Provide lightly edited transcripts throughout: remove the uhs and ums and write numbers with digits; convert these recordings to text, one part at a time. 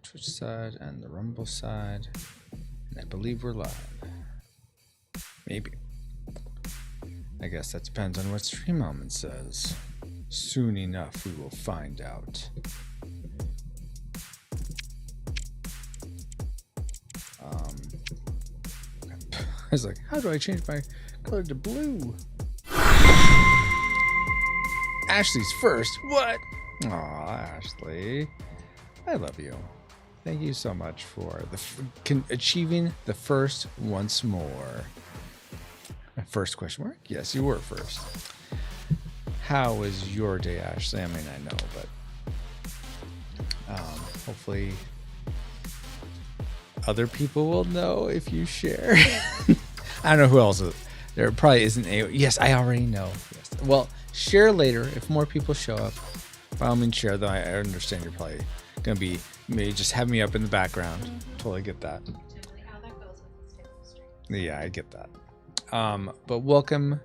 Twitch side and the Rumble side. And I believe we're live. Maybe. I guess that depends on what Stream Element says. Soon enough, we will find out. I was like, how do I change my color to blue? Ashley's first. What? Aw, Ashley. I love you. Thank you so much for achieving the first once more. First question mark? Yes, you were first. How was your day, Ashley? I mean, I know, but hopefully other people will know if you share. I don't know who else. There probably isn't a. Yes, I already know. Yes. Well, share later if more people show up. By all means, share. Though I understand you're probably gonna be maybe just have me up in the background. Totally get that. Yeah, I get that. But welcome,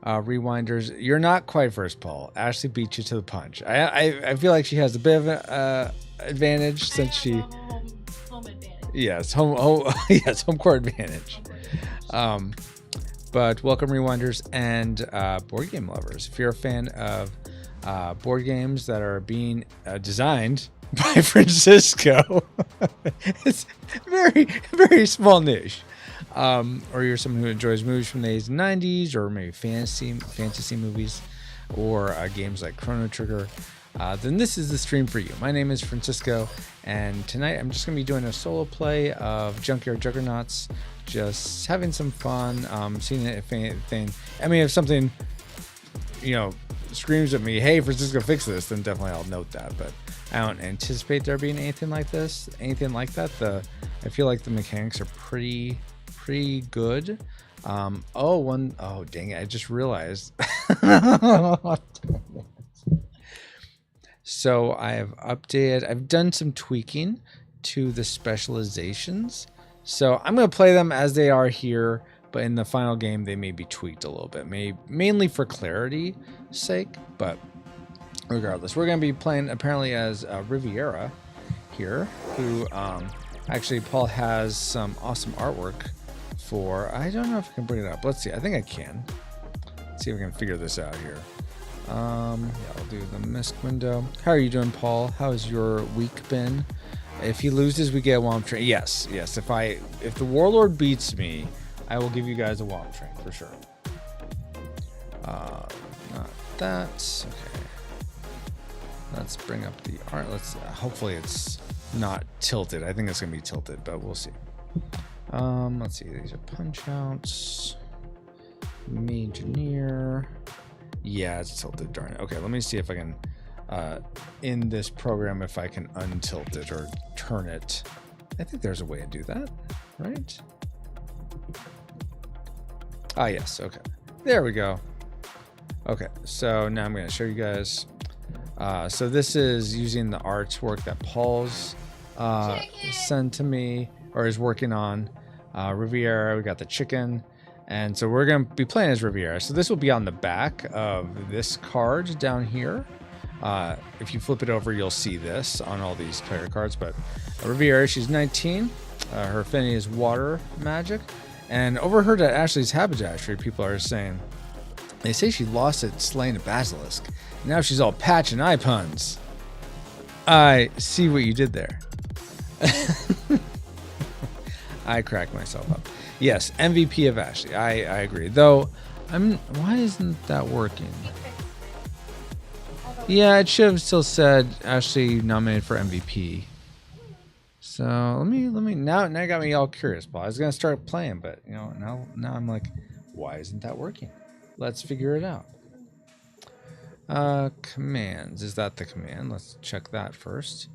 Rewinders. You're not quite first, Paul. Ashley beat you to the punch. I feel like she has a bit of an advantage since she. Home advantage. Yes, home court advantage. But welcome, Rewinders and board game lovers. If you're a fan of board games that are being designed by Francisco, it's very, very small niche. Or you're someone who enjoys movies from the 80s and 90s, or maybe fantasy movies, or games like Chrono Trigger, then this is the stream for you. My name is Francisco, and tonight I'm just going to be doing a solo play of Junkyard Juggernauts, just having some fun, seeing if anything, I mean, if something, screams at me, hey, Francisco, fix this, then definitely I'll note that, but I don't anticipate there being anything like that. I feel like the mechanics are pretty good. Oh dang it, I just realized. So I've done some tweaking to the specializations. So I'm going to play them as they are here, but in the final game they may be tweaked a little bit, mainly for clarity's sake, but regardless, we're going to be playing apparently as Riviera here, who actually Paul has some awesome artwork for. I don't know if I can bring it up. Let's see. I think I can. Let's see if we can figure this out here. Yeah, I'll do the misc window. How are you doing, Paul? How's your week been? If he loses, we get a Womp Train. Yes. If the Warlord beats me, I will give you guys a Womp Train for sure. Not that. Okay. Let's bring up the art. Hopefully it's not tilted. I think it's gonna be tilted, but we'll see. Let's see. These are punch outs. Engineer. Yeah, it's tilted. Darn it. Okay, let me see if I can, in this program, if I can untilt it or turn it. I think there's a way to do that, right? Ah, yes. Okay. There we go. Okay, so now I'm going to show you guys. So this is using the artwork that Paul's sent to me, or is working on. Riviera, we got the chicken. And so we're going to be playing as Riviera. So this will be on the back of this card down here. If you flip it over, you'll see this on all these player cards. But Riviera, she's 19. Her affinity is water magic. And overheard at Ashley's haberdashery, people are saying, they say she lost it slaying a basilisk. Now she's all patch and eye puns. I see what you did there. I cracked myself up. Yes, MVP of Ashley. I agree. Though, why isn't that working? Yeah, it should have still said Ashley nominated for MVP. So let me now got me all curious, Paul. I was gonna start playing, but now I'm like, why isn't that working? Let's figure it out. Commands. Is that the command? Let's check that first.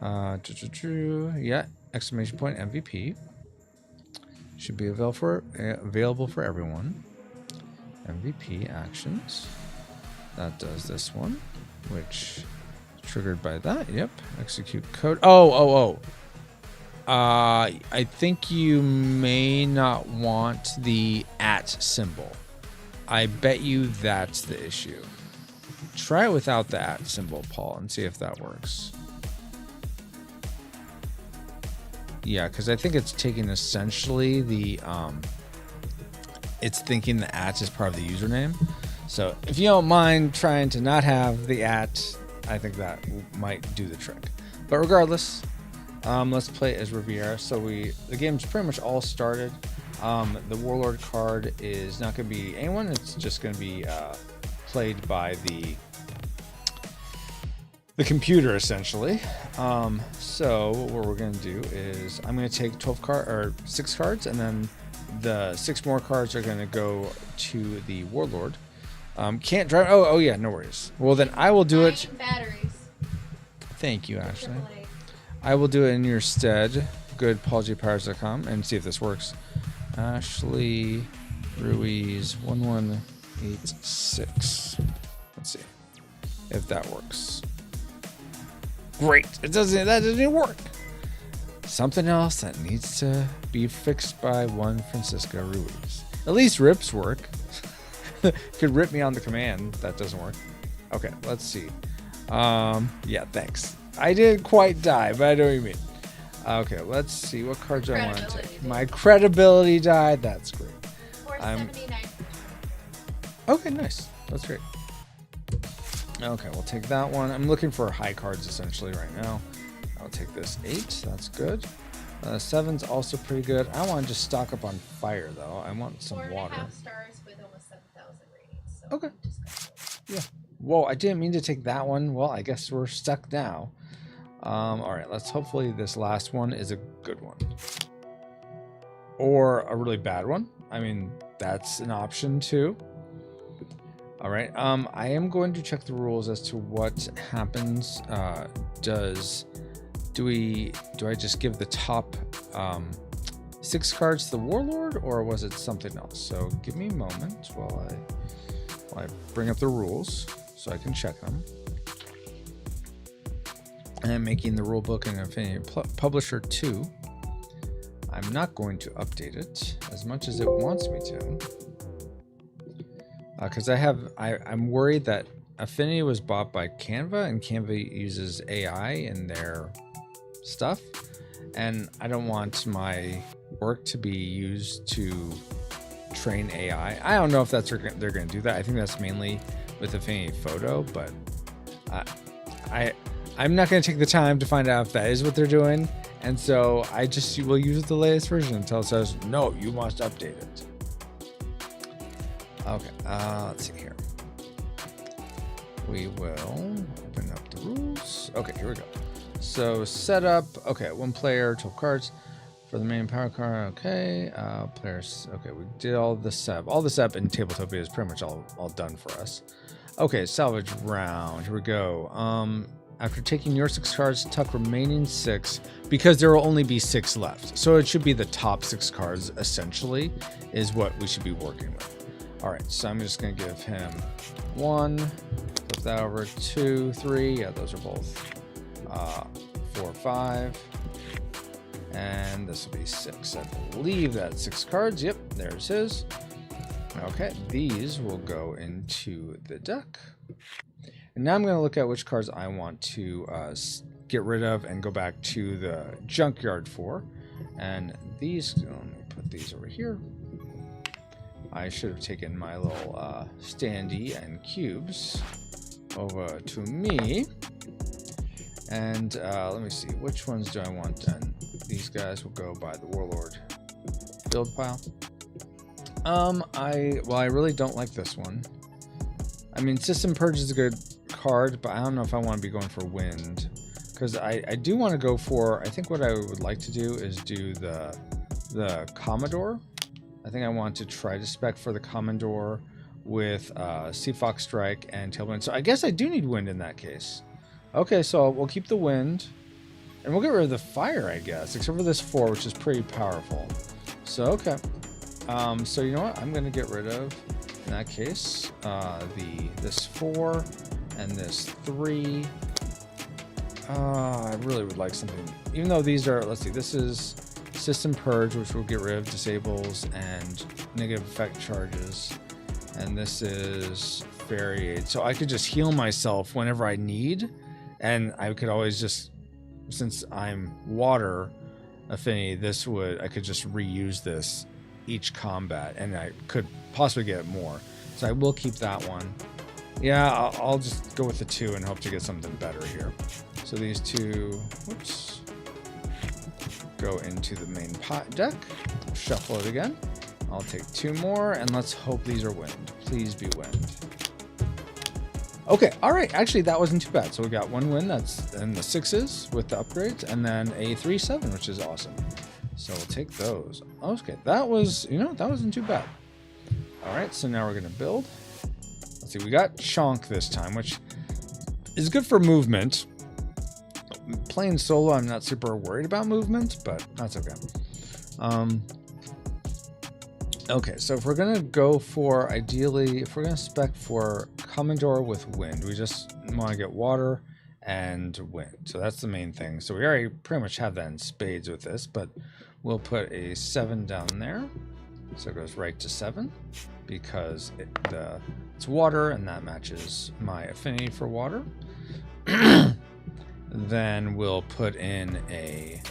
Yeah, exclamation point MVP. Should be available for everyone. MVP actions. That does this one, which is triggered by that. Yep. Execute code. Oh. I think you may not want the @ symbol. I bet you that's the issue. Try it without the @ symbol, Paul, and see if that works. Yeah, because I think it's taking essentially the it's thinking the @ is part of the username. So if you don't mind trying to not have the @ I think that might do the trick. But regardless, let's play as Riviera. So the game's pretty much all started. The Warlord card is not going to be anyone. It's just going to be played by the computer essentially. So what we're going to do is I'm going to take 6 cards, and then the 6 more cards are going to go to the Warlord. Can't drive. Oh yeah, no worries. Well, then I will do it. Batteries. Thank you, Ashley. I will do it in your stead. Good, PaulGPowers.com, and see if this works. Ashley Ruiz 1186. Let's see if that works. Great. That doesn't even work. Something else that needs to be fixed by one Francisco Ruiz. At least rips work. Could rip me on the command. That doesn't work. Okay, let's see. Yeah, thanks. I didn't quite die, but I know what you mean. Okay, let's see. What cards do I want to take? My credibility died. That's great. 479. Okay, nice. That's great. Okay, we'll take that one. I'm looking for high cards essentially right now. I'll take this 8. That's good. 7's also pretty good. I want to just stock up on fire though. I want some water. 4.5 stars with almost 7,000 ratings. So okay. Yeah. Whoa, I didn't mean to take that one. Well, I guess we're stuck now. All right, let's hopefully this last one is a good one. Or a really bad one. I mean, that's an option too. All right, I am going to check the rules as to what happens. Do I just give the top 6 cards to the Warlord, or was it something else? So give me a moment while I bring up the rules so I can check them. I'm making the rulebook in Affinity Publisher 2. I'm not going to update it as much as it wants me to. Because I'm worried that Affinity was bought by Canva, and Canva uses AI in their stuff, and I don't want my work to be used to train AI. I don't know if they're going to do that. I think that's mainly with Affinity Photo, but I'm not going to take the time to find out if that is what they're doing, and so I just will use the latest version until it says no, you must update it. Okay, let's see here. We will open up the rules. Okay, here we go. So setup. Okay, 1 player, 12 cards for the main power card. Okay, players. Okay, we did all the setup. All the setup in Tabletopia is pretty much all done for us. Okay, salvage round. Here we go. After taking your 6 cards, tuck remaining 6 because there will only be 6 left. So it should be the top 6 cards essentially is what we should be working with. All right, so I'm just going to give him 1, flip that over, 2, 3. Yeah, those are both 4, 5. And this will be 6. I believe that's 6 cards. Yep, there's his. Okay, these will go into the deck. And now I'm going to look at which cards I want to get rid of and go back to the Junkyard for. And these, let me put these over here. I should have taken my little standee and cubes over to me. And let me see, which ones do I want done? These guys will go by the Warlord build pile. I really don't like this one. I mean, System Purge is a good card, but I don't know if I want to be going for Wind. Because I do want to go for, I think what I would like to do is do the Commodore. I think I want to try to spec for the Commodore with Sea Fox Strike and Tailwind. So I guess I do need Wind in that case. Okay, so we'll keep the Wind. And we'll get rid of the Fire, I guess. Except for this 4, which is pretty powerful. So, okay. So you know what? I'm going to get rid of, in that case, this 4 and this 3. I really would like something. Even though these are, let's see, this is System Purge, which will get rid of disables and negative effect charges. And this is Fairy Aid. So I could just heal myself whenever I need. And I could always just, since I'm water, affinity, I could just reuse this each combat, and I could possibly get more. So I will keep that one. Yeah, I'll just go with the 2 and hope to get something better here. So these 2, whoops, go into the main pot deck. Shuffle it again. I'll take 2 more, and let's hope these are wind. Please be wind. Okay, all right. Actually, that wasn't too bad. So we got 1 win. That's in the 6s with the upgrades, and then a 3/7, which is awesome. So we'll take those. Okay, that was, that wasn't too bad. All right, so now we're gonna build. Let's see, we got Chonk this time, which is good for movement. Playing solo, I'm not super worried about movement, but that's okay. Okay, so if we're gonna go for, ideally, if we're gonna spec for Commodore with wind, we just want to get water and wind. So that's the main thing. So we already pretty much have that in spades with this, but we'll put a 7 down there. So it goes right to 7 because it's water, and that matches my affinity for water. Then we'll put in I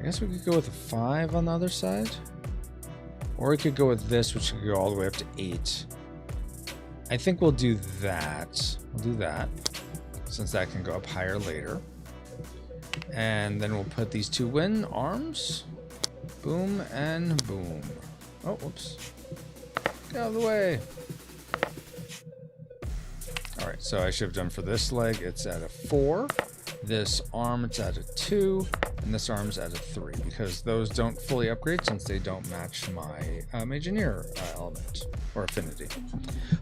guess we could go with a 5 on the other side. Or we could go with this, which could go all the way up to 8. I think we'll do that. We'll do that, since that can go up higher later. And then we'll put these 2 wind arms. Boom and boom. Oh, whoops. Get out of the way. Alright, so I should have done for this leg, it's at a 4. This arm, it's at a 2. And this arm's at a 3, because those don't fully upgrade since they don't match my Engineer element or affinity.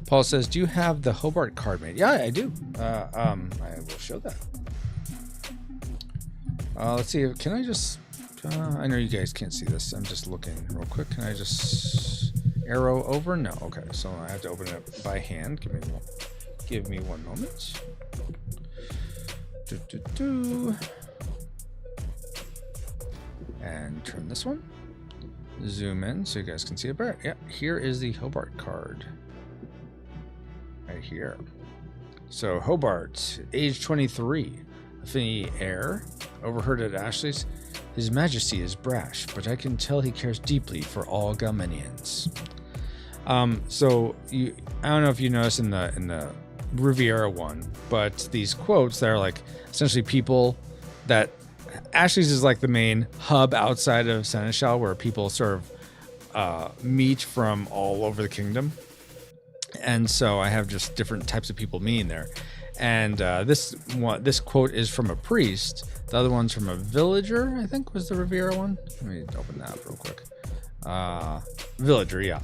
Paul says, do you have the Hobart card made? Yeah, I do. I will show that. Let's see, can I just... I know you guys can't see this. I'm just looking real quick. Can I just arrow over? No. Okay, so I have to open it by hand. Give me 1 moment. And turn this one. Zoom in so you guys can see it better. Yeah, here is the Hobart card. Right here. So Hobart, age 23, affinity air. Overheard at Ashley's. His Majesty is brash, but I can tell he cares deeply for all Galmenians. So I don't know if you noticed in the Riviera one, but these quotes that are like essentially people that Ashley's is like the main hub outside of Seneschal where people sort of meet from all over the kingdom. And so I have just different types of people meeting there. And this quote is from a priest. The other one's from a villager, I think was the Riviera one. Let me open that up real quick. Villager, yeah.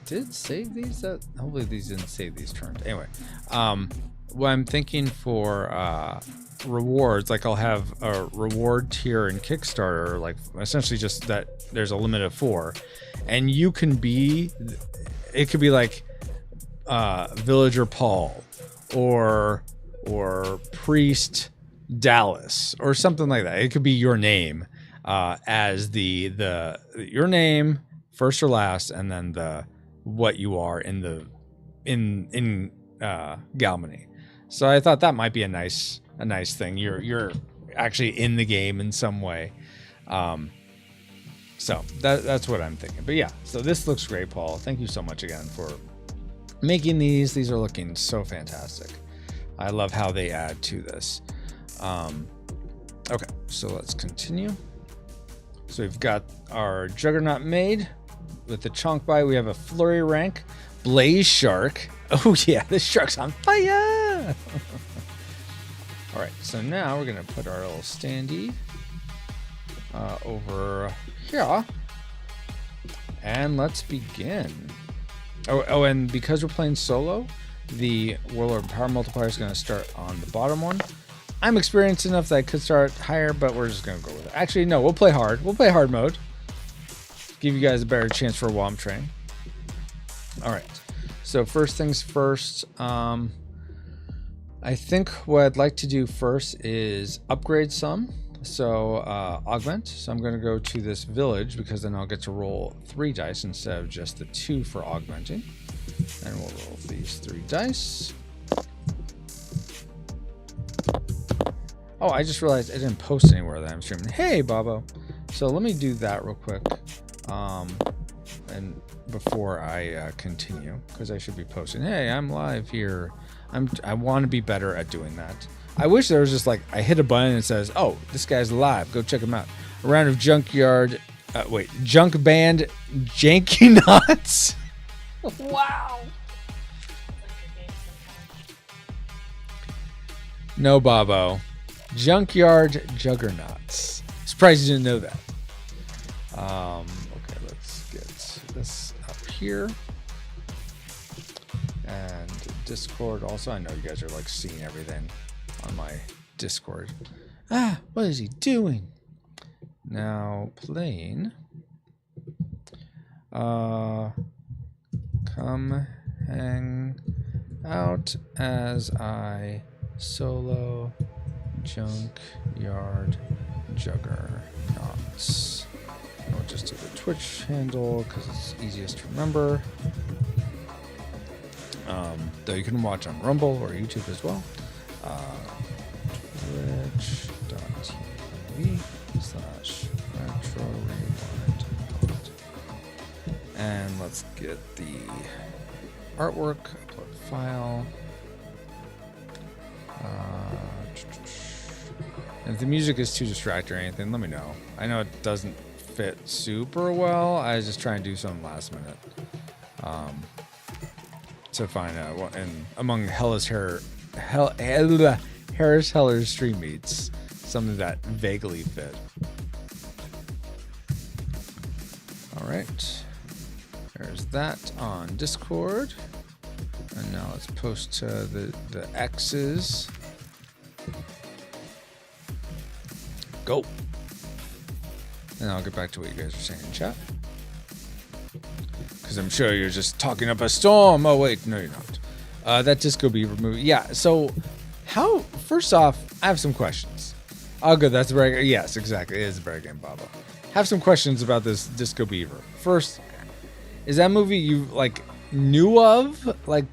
Did save these? Hopefully these didn't save these turns. Anyway, what I'm thinking for rewards, like I'll have a reward tier in Kickstarter, like essentially just that there's a limit of 4, and you can be, it could be like Villager Paul or Priest Dallas or something like that. It could be your name as your name first or last, and then what you are in Galmenni. So I thought that might be a nice thing. You're actually in the game in some way. So that's what I'm thinking. But yeah, so this looks great, Paul. Thank you so much again for making these. These are looking so fantastic. I love how they add to this. Okay, so let's continue. So we've got our Juggernaut made with the chunk by. We have a flurry rank, Blaze Shark. Oh yeah, this shark's on fire. All right, so now we're gonna put our little standee over here, and let's begin. Oh, and because we're playing solo, the Warlord Power Multiplier is gonna start on the bottom one. I'm experienced enough that I could start higher, but we're just gonna go with it. Actually, no, we'll play hard. We'll play hard mode. Give you guys a better chance for a Womp Train. All right. So first things first. I think what I'd like to do first is upgrade some. So augment. So I'm going to go to this village because then I'll get to roll 3 dice instead of just the 2 for augmenting. And we'll roll these 3 dice. Oh, I just realized I didn't post anywhere that I'm streaming. Hey, Bobo. So let me do that real quick. And before I continue, because I should be posting. Hey, I'm live here. I want to be better at doing that. I wish there was just like I hit a button and it says, "Oh, this guy's live. Go check him out." A round of junk band Janky Wow. No, Bobo. Junkyard Juggernauts. Surprised you didn't know that. Okay, let's get this up here. And Discord also. I know you guys are like seeing everything on my Discord. Ah, what is he doing? Now playing. Come hang out as I solo Junkyard Juggernauts. We'll just do the Twitch handle because it's easiest to remember. Though you can watch on Rumble or YouTube as well. Twitch.tv/retro rewind. And let's get the artwork, upload file. If the music is too distracting or anything, let me know. I know it doesn't fit super well. I was just trying to do something last minute. To find out what, and among Harris Heller's stream meets, something that vaguely fit. All right, there's that on Discord, and now let's post to the X's. Go, and I'll get back to what you guys are saying in chat. Because I'm sure you're just talking up a storm. Oh, wait. No, you're not. That Disco Beaver movie. Yeah, so how... First off, I have some questions. Oh, good. That's a very... Yes, exactly. It is a very game, Baba. Have some questions about this Disco Beaver. First, is that movie you, like, knew of? Like,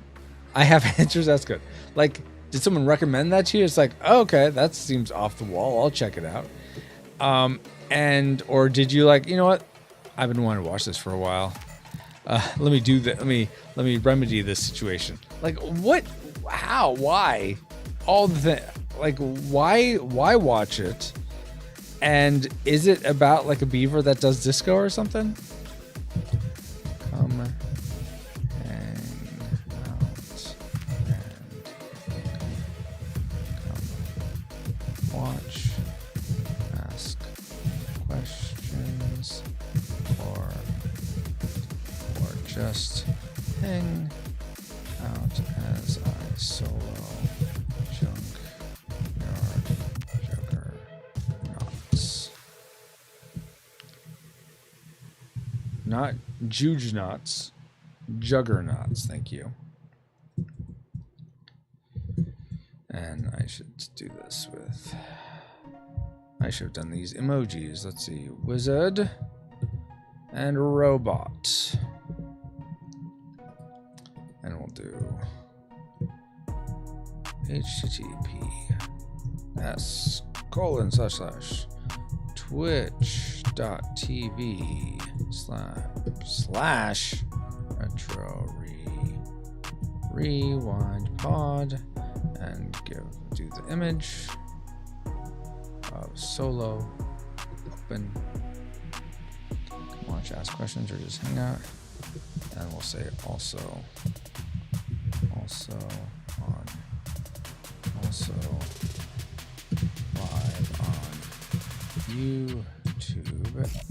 I have answers. That's good. Like, did someone recommend that to you? It's like, oh, okay, that seems off the wall. I'll check it out. Or did you, like, you know what? I've been wanting to watch this for a while. Let me do that. Let me remedy this situation. Like, what? How? Why? All the like, why watch it? And is it about like a beaver that does disco or something? Come hang out and come watch, ask questions, or just hang out as I solo Junkyard Juggernauts. Not Jugenauts, Juggernauts, thank you. And I should do this with... I should have done these emojis. Let's see. Wizard and robot. And we'll do https://twitch.tv/retro rewind pod, and do the image of solo open. Watch, ask questions, or just hang out. And we'll say also live on YouTube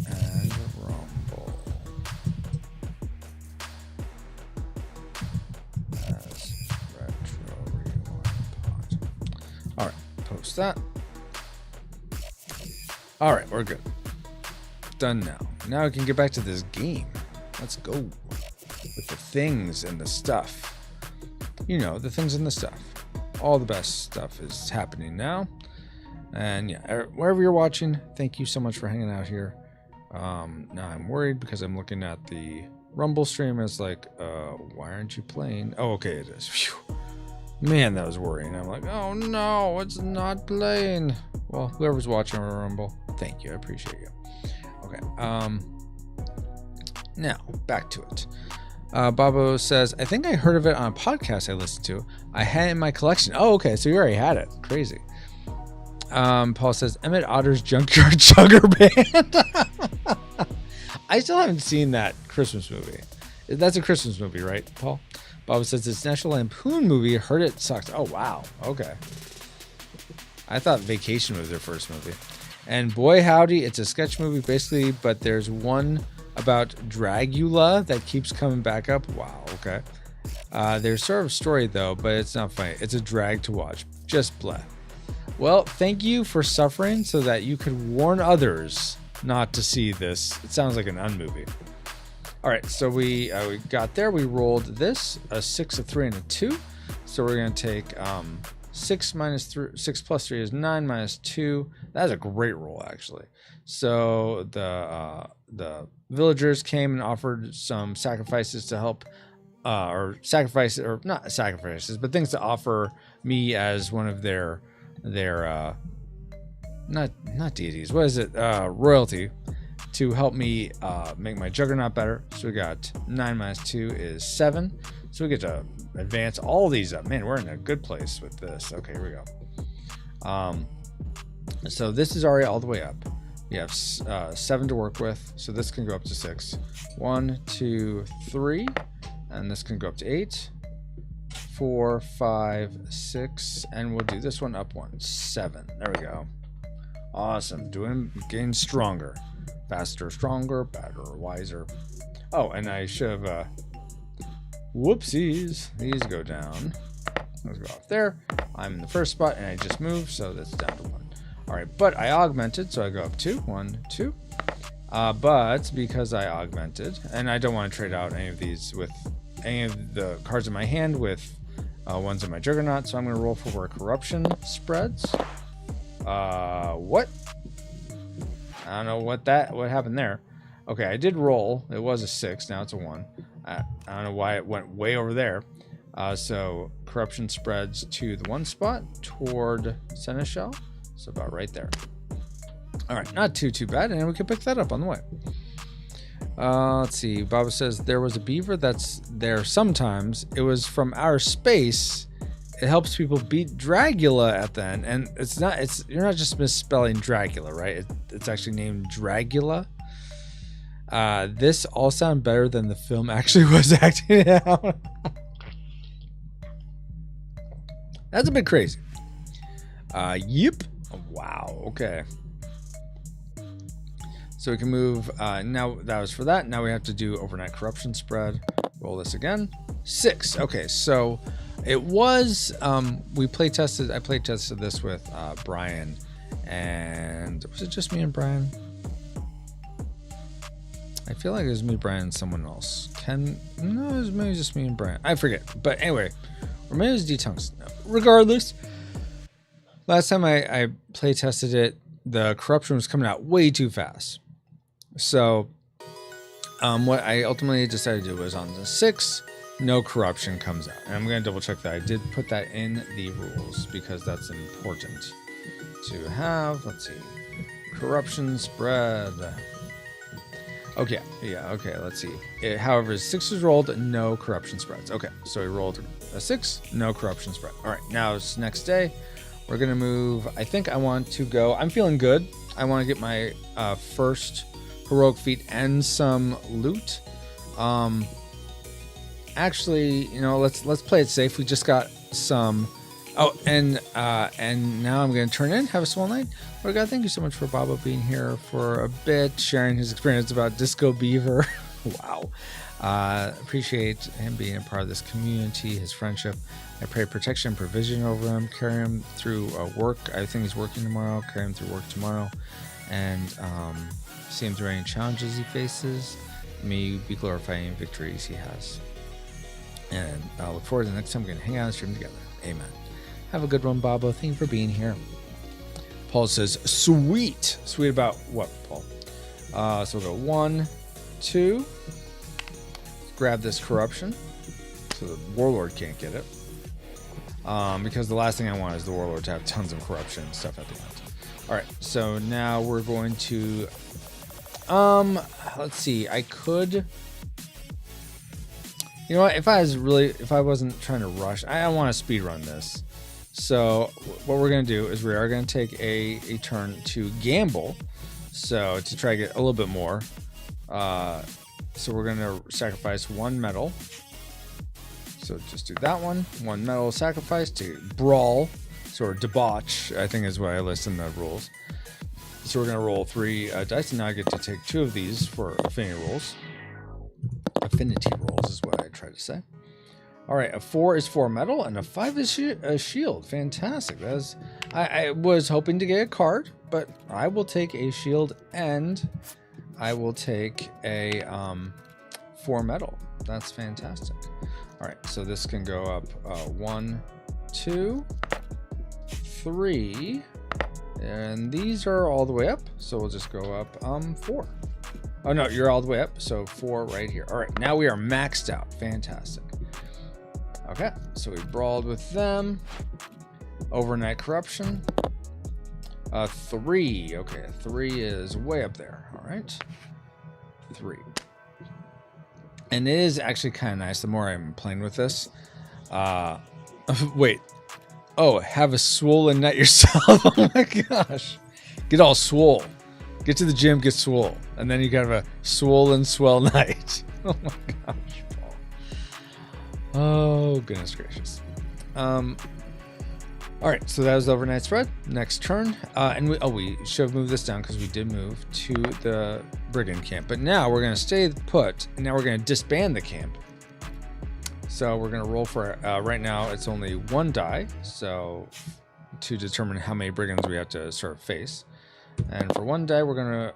and Rumble as Retro Rewind Pod. All right, post that. All right, we're good. Done now. Now we can get back to this game. Let's go with the things and the stuff. You know, the things and the stuff. All the best stuff is happening now. And yeah, wherever you're watching, thank you so much for hanging out here. Now I'm worried because I'm looking at the Rumble stream. It's like, why aren't you playing? Oh, okay, it is. Phew. Man, that was worrying. I'm like, oh no, it's not playing. Well, whoever's watching our Rumble, thank you. I appreciate you. Okay. Now back to it. Bobo says, I think I heard of it on a podcast I listened to. I had it in my collection. Oh, okay. So you already had it. Crazy. Paul says, Emmett Otter's Junkyard Juggernauts. I still haven't seen that Christmas movie. That's a Christmas movie, right, Paul? Bobo says it's National Lampoon movie. Heard it sucks. Oh, wow. Okay. I thought Vacation was their first movie. And boy, howdy, it's a sketch movie, basically, but there's one about Dragula that keeps coming back up. Wow, okay. There's sort of a story, though, but it's not funny. It's a drag to watch. Just bleh. Well, thank you for suffering so that you could warn others not to see this. It sounds like an unmovie. All right, so we got there. We rolled this, a 6, a 3, and a 2. So we're going to take 6 minus 3, 6 plus 3 is 9 minus 2. That's a great roll, actually. So the villagers came and offered some sacrifices to help, or not sacrifices, but things to offer me as one of their not deities. What is it? Royalty to help me make my juggernaut better. So we got 9 minus 2 is 7. So we get to advance all these up. Man, we're in a good place with this. Okay, here we go. So this is already all the way up. We have 7 to work with. So this can go up to 6. 1, 2, 3. And this can go up to 8. 4, 5, 6. And we'll do this one up 1. 7. There we go. Awesome. Getting stronger. Faster, stronger, better, wiser. Oh, and I should have... whoopsies. These go down. Let's go off there. I'm in the first spot, and I just moved, so that's down to 1. All right, but I augmented, so I go up 2. 1, 2. But because I augmented, and I don't want to trade out any of these with any of the cards in my hand with ones in my Juggernaut, so I'm going to roll for where corruption spreads. What? I don't know what happened there. Okay, I did roll. It was a 6. Now it's a 1. I don't know why it went way over there. So corruption spreads to the 1 spot toward Seneschal. So about right there. All right, not too bad. And we can pick that up on the way. Let's see. Baba says there was a beaver that's there sometimes. It was from outer space. It helps people beat Dragula at the end. And you're not just misspelling Dragula, right? It's actually named Dragula. This all sound better than the film actually was acting out. That's a bit crazy. Yep. Wow. Okay. So we can move. Now that was for that. Now we have to do overnight corruption spread. Roll this again. 6. Okay. So it was. I play tested this with Brian, and was it just me and Brian? I feel like it was me, Brian, and someone else. No, it was maybe just me and Brian. I forget. But anyway, or maybe it was D-Tongues. No. Regardless, last time I play tested it, the corruption was coming out way too fast. So what I ultimately decided to do was on the 6, no corruption comes out. And I'm going to double check that. I did put that in the rules because that's important to have. Let's see. Corruption spread. Okay, yeah, okay, let's see. However, 6 was rolled, no corruption spreads. Okay, so we rolled a 6, no corruption spread. All right, now it's next day. We're going to move. I think I want to go. I'm feeling good. I want to get my first heroic feat and some loot. Actually, let's play it safe. We just got some. Oh, and now I'm going to turn in, have a small night. Lord God, thank you so much for Bobo being here for a bit, sharing his experience about Disco Beaver. Wow. Appreciate him being a part of this community, his friendship. I pray protection, provision over him, carry him through work. I think he's working tomorrow, carry him through work tomorrow, and see him through any challenges he faces. May you be glorifying victories he has. And I look forward to the next time we're going to hang out and stream together. Amen. Have a good one, Bobo. Thank you for being here. Paul says, sweet. Sweet about what, Paul? So we'll go 1, 2. Grab this corruption so the warlord can't get it. Because the last thing I want is the warlord to have tons of corruption and stuff at the end. All right, so now we're going to, let's see. I could, you know what? If I wasn't trying to rush, I don't want to speed run this. So what we're gonna do is we are gonna take a turn to gamble. So to try to get a little bit more. So we're gonna sacrifice 1 medal. So just do that one. 1 medal sacrifice to brawl. Or debauch, I think is what I list in the rules. So we're gonna roll 3 dice, and now I get to take 2 of these for affinity rolls. Affinity rolls is what I try to say. All right, a 4 is 4 metal, and a 5 is a shield. Fantastic. That is, I was hoping to get a card, but I will take a shield, and I will take a 4 metal. That's fantastic. All right, so this can go up 1, 2. 3, and these are all the way up, so we'll just go up 4. Oh no, you're all the way up, so 4 right here. All right, now we are maxed out. Fantastic. Okay, so we brawled with them. Overnight corruption. 3. Okay, 3 is way up there. All right, 3. And it is actually kind of nice the more I'm playing with this. Wait. Oh, have a swollen nut yourself. Oh my gosh. Get all swole. Get to the gym, get swole. And then you got a swollen swell night. Oh my gosh, Paul. Oh, goodness gracious. All right, so that was the overnight spread. Next turn. And we should have moved this down because we did move to the brigand camp. But now we're going to stay put, and now we're going to disband the camp. So we're going to roll for, right now it's only 1 die, so to determine how many brigands we have to sort of face. And for 1 die, we're going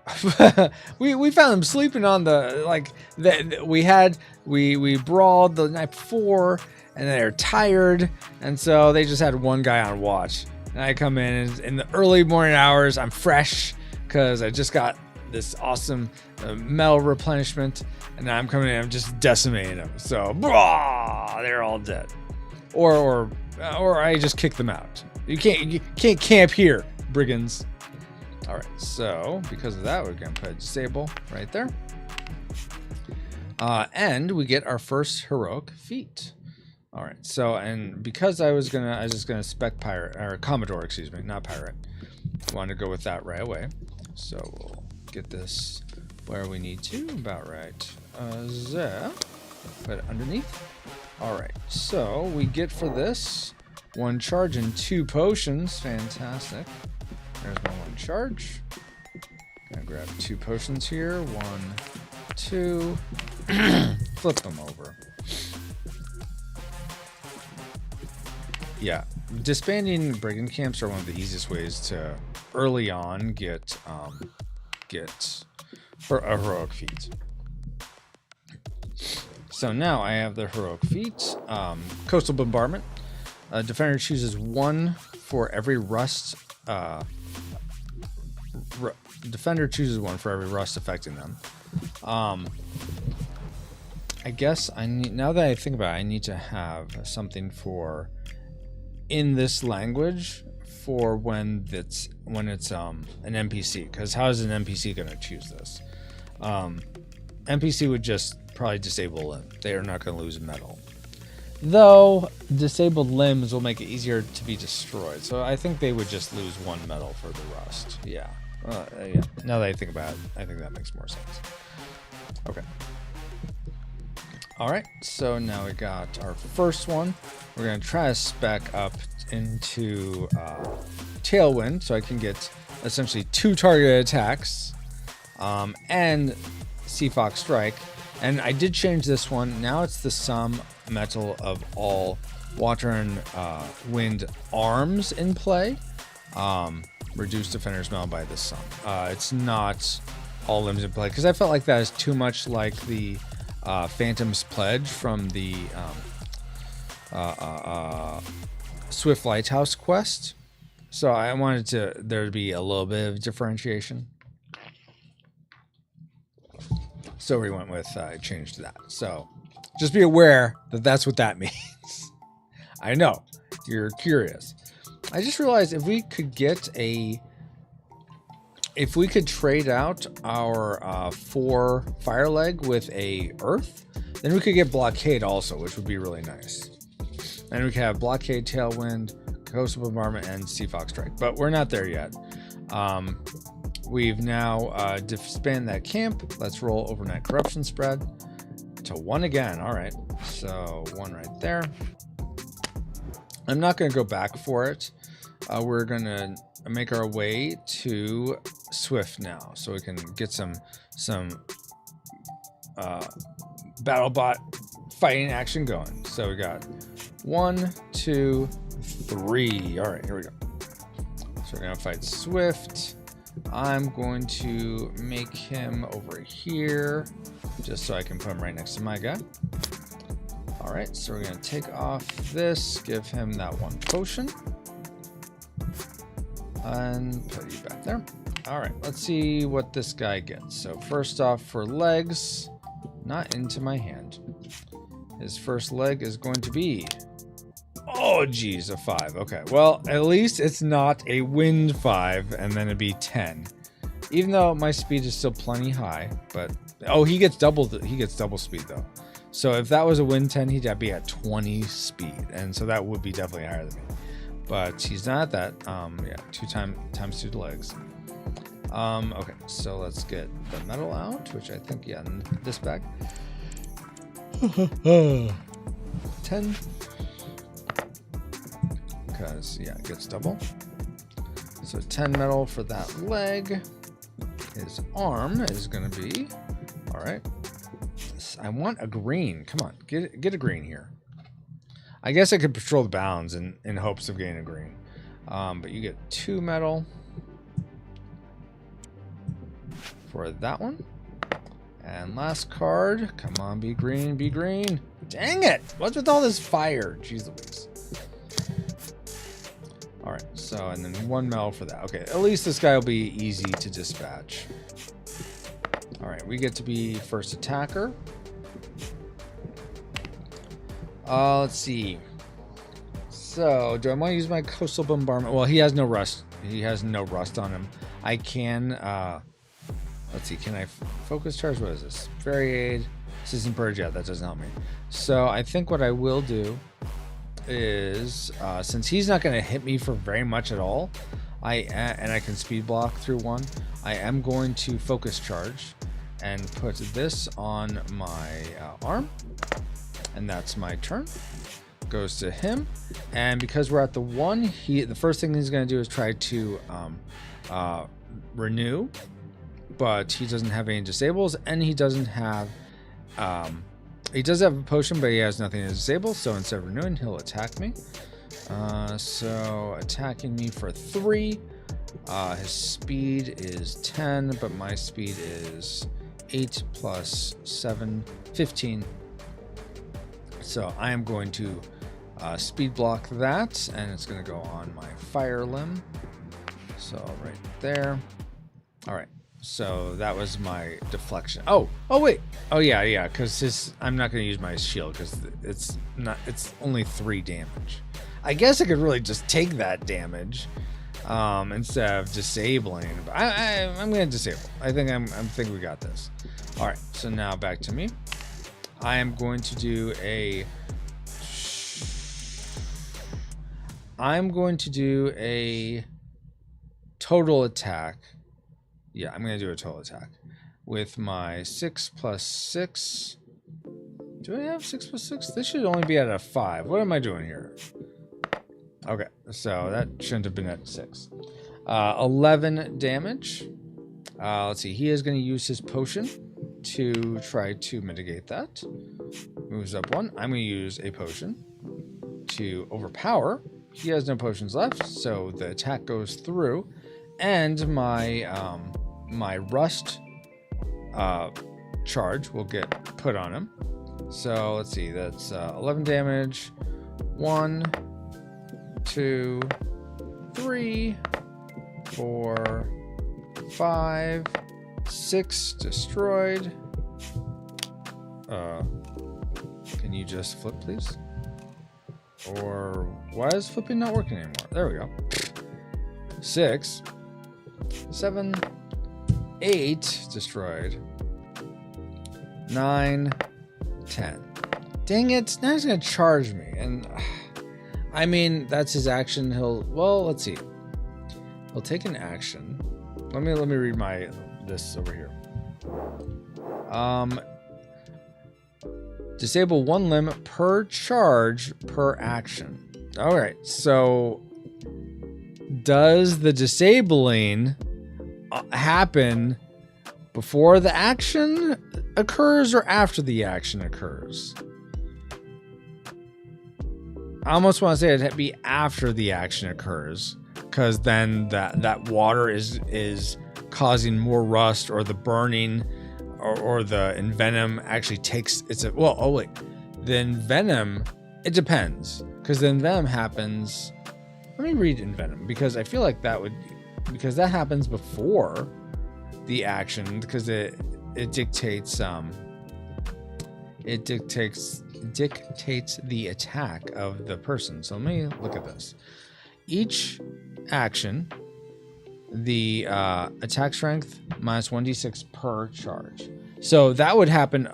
to, we found them sleeping on the, like, we brawled the night before, and they're tired, and so they just had 1 guy on watch. And I come in the early morning hours, I'm fresh, because I just got this awesome metal replenishment, and now I'm coming in, I'm just decimating them. So, they're all dead, or I just kick them out. You can't camp here, brigands. All right, so because of that, we're gonna put a disable right there, and we get our first heroic feat. All right, so and because I was just gonna spec pirate or Commodore, excuse me, not pirate. Wanted to go with that right away, so we'll get this where we need to, about right there. Put it underneath. All right, so we get for this 1 charge and 2 potions. Fantastic. There's my 1 charge. Gonna grab 2 potions here. 1, 2. Flip them over. Yeah, disbanding brigand camps are one of the easiest ways to early on get a heroic feat. So now I have the heroic feat. Coastal bombardment. Defender chooses 1 for every rust. Defender chooses 1 for every rust affecting them. I guess I need, now that I think about it, I need to have something for in this language for when it's an NPC, because how is an NPC going to choose this? NPC would just probably disable limb. They are not going to lose metal, though disabled limbs will make it easier to be destroyed, so I think they would just lose 1 metal for the rust. Yeah, now that I think about it, I think that makes more sense. Okay. All right, so now we got our first one. We're going to try to spec up into Tailwind so I can get essentially 2 targeted attacks and Sea Fox Strike. And I did change this one. Now it's the sum metal of all water and wind arms in play. Reduce defender's metal by this sum. It's not all limbs in play, because I felt like that is too much like the Phantom's Pledge from the Swift Lighthouse quest. So I wanted there to be a little bit of differentiation. So we went with, I changed that. So just be aware that that's what that means. I know, you're curious. I just realized if we could get a if we could trade out our 4 fire leg with a earth, then we could get blockade also, which would be really nice. And we could have blockade, tailwind, coastal bombardment, and sea fox strike. But we're not there yet. We've now disbanded that camp. Let's roll overnight corruption spread to 1 again. All right, so 1 right there. I'm not going to go back for it. We're going to make our way to Swift now, so we can get some BattleBot fighting action going. So we got 1, 2, 3. All right, here we go. So we're gonna fight Swift. I'm going to make him over here, just so I can put him right next to my guy. All right, so we're gonna take off this, give him that 1 potion, and put you back there. All right, let's see what this guy gets. So first off, for legs, not into my hand. His first leg is going to be, oh geez, a 5. Okay, well, at least it's not a wind 5, and then it'd be 10. Even though my speed is still plenty high, but oh, he gets double speed though. So if that was a wind 10, he'd be at 20 speed, and so that would be definitely higher than me. But he's not at that. Yeah, 2 times 2 legs. Okay, so let's get the metal out, which I think, yeah, in this bag. 10. Because, yeah, it gets double. So 10 metal for that leg. His arm is going to be, all right. I want a green. Come on, get a green here. I guess I could patrol the bounds in hopes of getting a green. But you get 2 metal for that one. And last card. Come on, be green, be green. Dang it! What's with all this fire? Jeez Louise. Alright, so, and then 1 metal for that. Okay, at least this guy will be easy to dispatch. Alright, we get to be first attacker. Let's see. So, do I want to use my coastal bombardment? Well, he has no rust. He has no rust on him. I can, let's see, can I focus charge? What is this? Fairy aid, system purge. Yeah, that doesn't help me. So, I think what I will do is, since he's not going to hit me for very much at all, and I can speed block through 1, I am going to focus charge and put this on my arm. And that's my turn. Goes to him, and because we're at the 1, the first thing he's going to do is try to renew, but he doesn't have any disables, and he doesn't have he does have a potion, but he has nothing to disable. So instead of renewing, he'll attack me. So attacking me for 3. His speed is 10, but my speed is 8 plus 7, 15. So I am going to speed block that, and it's going to go on my fire limb. So right there. All right. So that was my deflection. Oh wait. Oh yeah. Because I'm not going to use my shield because it's only 3 damage. I guess I could really just take that damage instead of disabling. But I'm going to disable. I think we got this. All right. So now back to me. I am going to do a total attack. Yeah, I'm going to do a total attack with my 6 plus 6. Do I have 6 plus 6? This should only be at a 5. What am I doing here? Okay, so that shouldn't have been at 6. 11 damage. Let's see. He is going to use his potion to try to mitigate that. Moves up 1. I'm going to use a potion to overpower. He has no potions left, so the attack goes through, and my my rust charge will get put on him. So let's see, that's 11 damage. 1, 2, 3, 4, 5, 6 destroyed. Can you just flip, please? Or why is flipping not working anymore? There we go. 6, 7, 8 destroyed. 9, 10. Dang it! Now he's gonna charge me, and I mean that's his action. Well, let's see. He'll take an action. Let me read this over here. Disable 1 limb per charge per action. All right. So does the disabling happen before the action occurs or after the action occurs? I almost want to say it'd be after the action occurs, because then that water is causing more rust, or the burning or the envenom actually takes the envenom, it depends, because the envenom happens. Let me read envenom, because I feel like because that happens before the action, because it dictates the attack of the person. So let me look at this. Each action, the attack strength minus 1d6 per charge. So that would happen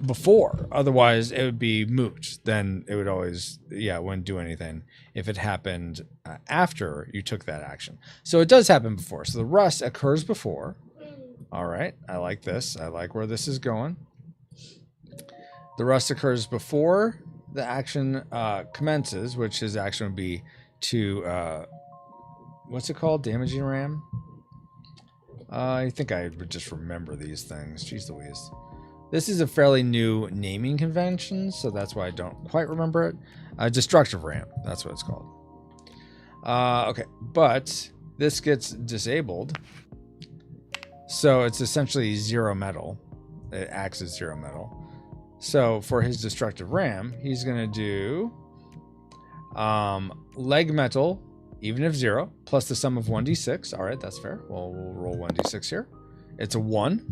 before. Otherwise, it would be moot. Then it would always, it wouldn't do anything if it happened after you took that action. So it does happen before. So the rust occurs before. All right. I like this. I like where this is going. The rust occurs before the action commences, which his action would be to, what's it called? Damaging ram? I think I would just remember these things. Jeez Louise. This is a fairly new naming convention, so that's why I don't quite remember it. Destructive ram. That's what it's called. Okay, but this gets disabled. So it's essentially 0 metal. It acts as 0 metal. So for his destructive ram, he's going to do leg metal, even if 0, plus the sum of 1d6. All right, that's fair. We'll roll 1d6 here. It's a 1.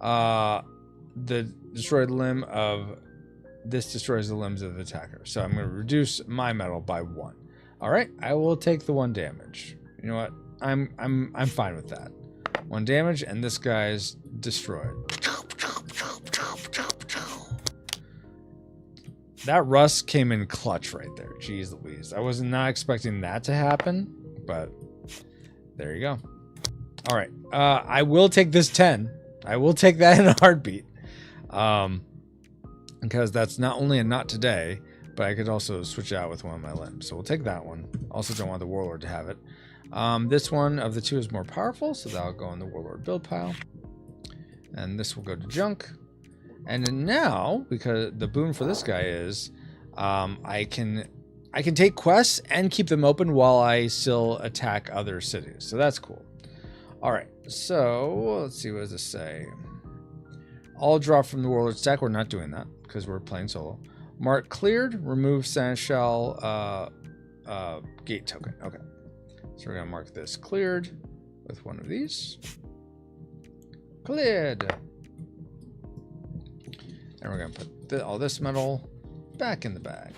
The destroyed limb of this destroys the limbs of the attacker. So I'm going to reduce my metal by 1. All right, I will take the 1 damage. You know what? I'm fine with that. 1 damage, and this guy's destroyed. That rust came in clutch right there. Jeez Louise. I was not expecting that to happen, but there you go. All right. I will take this 10. I will take that in a heartbeat. Because that's not only a not today, but I could also switch out with one of my limbs. So we'll take that one. Also don't want the Warlord to have it. This one of the two is more powerful, so that'll go in the Warlord build pile. And this will go to junk. And then now, because the boon for this guy is, I can take quests and keep them open while I still attack other cities. So that's cool. All right, so let's see, what does this say? All drop from the Warlord stack. We're not doing that because we're playing solo. Mark cleared. Remove Seneschal gate token. Okay, so we're gonna mark this cleared with one of these. Cleared. And we're going to put all this metal back in the bag.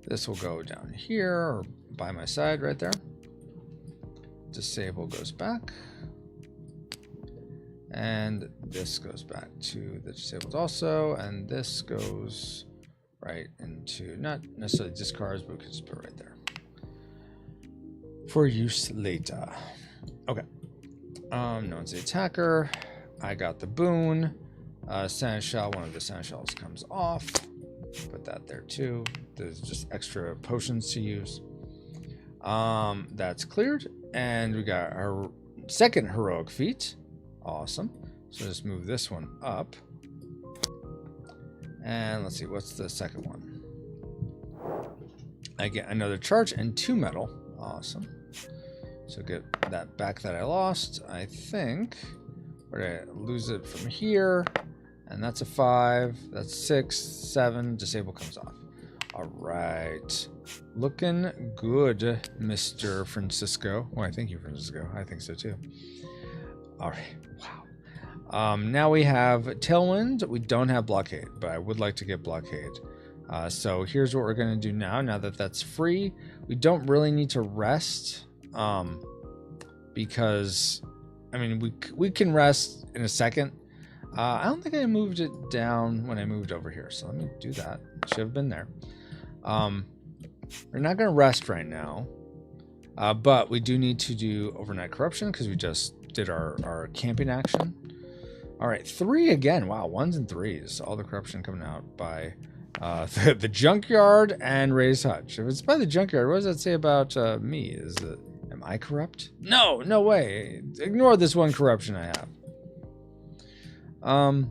This will go down here or by my side right there. Disable goes back. And this goes back to the disabled also. And this goes right into, not necessarily discards, but we can just put it right there. For use later. Okay. No one's the attacker. I got the boon. Seneschal, one of the Seneschals comes off. Put that there too. There's just extra potions to use. That's cleared. And we got our second heroic feat. Awesome. So just move this one up. And let's see, what's the second one? I get another charge and 2 metal. Awesome. So get that back that I lost. I think we're gonna lose it from here, and that's a 5. That's 6, 7. Disable comes off. All right, looking good, Mr. Francisco. Well, thank you, Francisco. I think so too. All right, wow. Now we have Tailwind. We don't have Blockade, but I would like to get Blockade. So here's what we're gonna do now. Now that that's free, we don't really need to rest. because, I mean, we can rest in a second. I don't think I moved it down when I moved over here, so let me do that. Should have been there. We're not going to rest right now, but we do need to do overnight corruption because we just did our camping action. All right, 3 again. Wow, 1s and 3s. All the corruption coming out by the Junkyard and Ray's Hutch. If it's by the Junkyard, what does that say about me? Am I corrupt? No, no way. Ignore this one corruption I have. All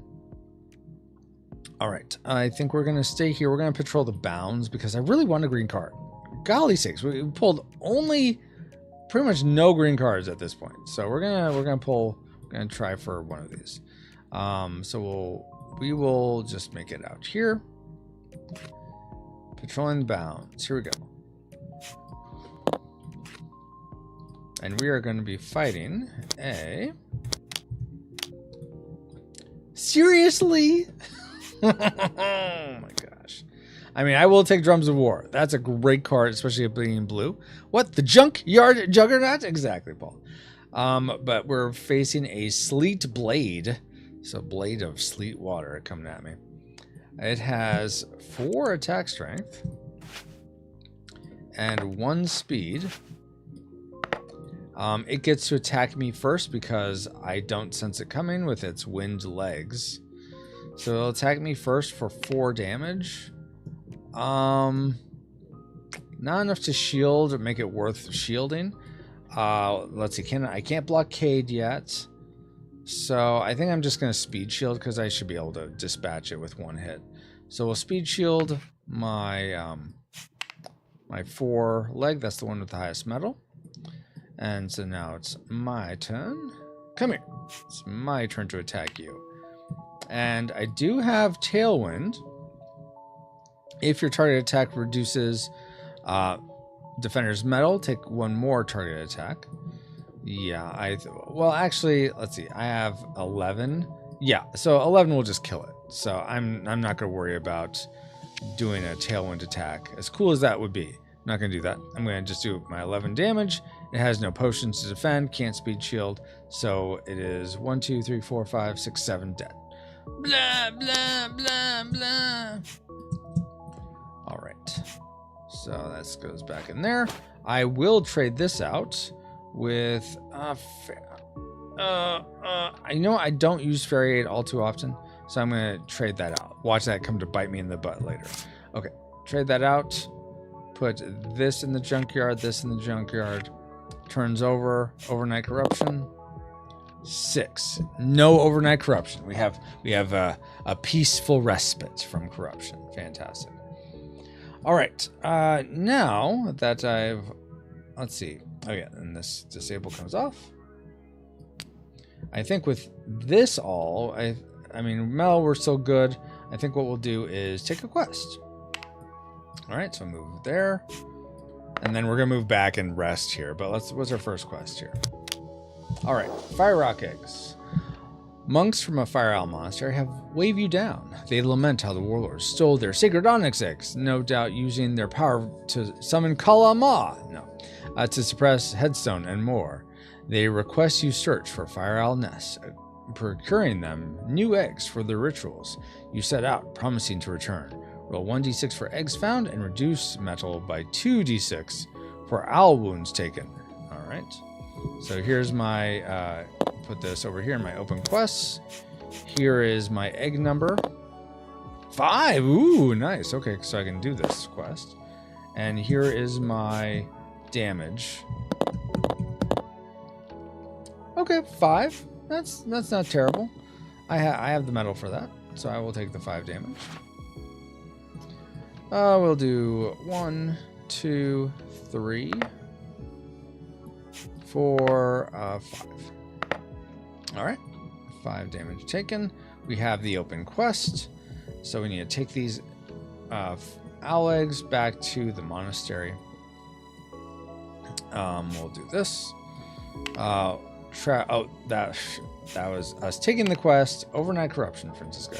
right, I think we're gonna stay here. We're gonna patrol the bounds because I really want a green card. Golly sakes, we pulled only pretty much no green cards at this point. So we're gonna try for one of these. So we will just make it out here. Patrolling the bounds. Here we go. And we are going to be fighting a... Seriously? Oh my gosh. I mean, I will take Drums of War. That's a great card, especially being blue. What? The Junkyard Juggernauts? Exactly, Paul. But we're facing a Sleet Blade. So Blade of Sleet Water coming at me. It has 4 attack strength and 1 speed. It gets to attack me first because I don't sense it coming with its wind legs. So it'll attack me first for 4 damage. Not enough to shield or make it worth shielding. Let's see, I can't blockade yet. So I think I'm just going to speed shield because I should be able to dispatch it with 1 hit. So we'll speed shield my my 4 leg. That's the one with the highest metal. And so now it's my turn. Come here. It's my turn to attack you. And I do have Tailwind. If your target attack reduces defender's metal, take 1 more target attack. Yeah, well, actually, let's see. I have 11. Yeah, so 11 will just kill it. So I'm not going to worry about doing a Tailwind attack. As cool as that would be, I'm not going to do that. I'm going to just do my 11 damage. It has no potions to defend, can't speed shield. So it is 1, 2, 3, 4, 5, 6, 7 dead. Blah, blah, blah, blah. All right. So that goes back in there. I will trade this out with you know, I don't use Fairy Aid all too often, so I'm gonna trade that out. Watch that come to bite me in the butt later. Okay, trade that out. Put this in the junkyard, this in the junkyard. Turns over. Overnight corruption. 6. No overnight corruption. We have a peaceful respite from corruption. Fantastic. All right. Now that let's see. Oh yeah, and this disable comes off. I think with this all, I mean, Mel, we're so good. I think what we'll do is take a quest. All right, so move there. And then we're going to move back and rest here. But what's our first quest here? All right, Fire Rock Eggs. Monks from a Fire Owl monastery have waved you down. They lament how the warlords stole their sacred onyx eggs, no doubt using their power to summon Kala Ma. To suppress Headstone and more. They request you search for Fire Owl nests, procuring them new eggs for their rituals. You set out, promising to return. Roll 1d6 for eggs found and reduce metal by 2d6 for owl wounds taken. All right. So here's my, put this over here in my open quests. Here is my egg number. 5. Ooh, nice. Okay, so I can do this quest. And here is my damage. Okay, 5. That's not terrible. I have the metal for that, so I will take the 5 damage. We'll do 1, 2, 3, 4, 5. All right, 5 damage taken. We have the open quest, so we need to take these owl eggs back to the monastery. We'll do this. That was us taking the quest. Overnight corruption, Francisco.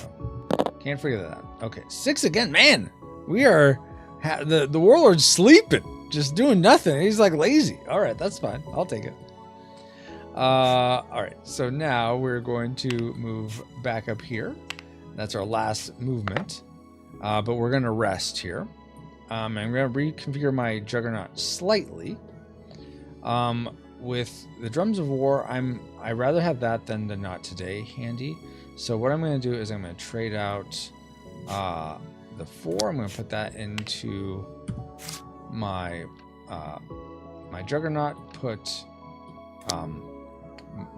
Can't forget that. Okay, 6 again, man. We are the warlord's sleeping, just doing nothing. He's like lazy. All right, that's fine. I'll take it. All right, so now we're going to move back up here. That's our last movement, but we're going to rest here. I'm going to reconfigure my Juggernaut slightly. With the Drums of War, I rather have that than the Not Today handy. So what I'm going to do is I'm going to trade out the 4. I'm going to put that into my my Juggernaut. Put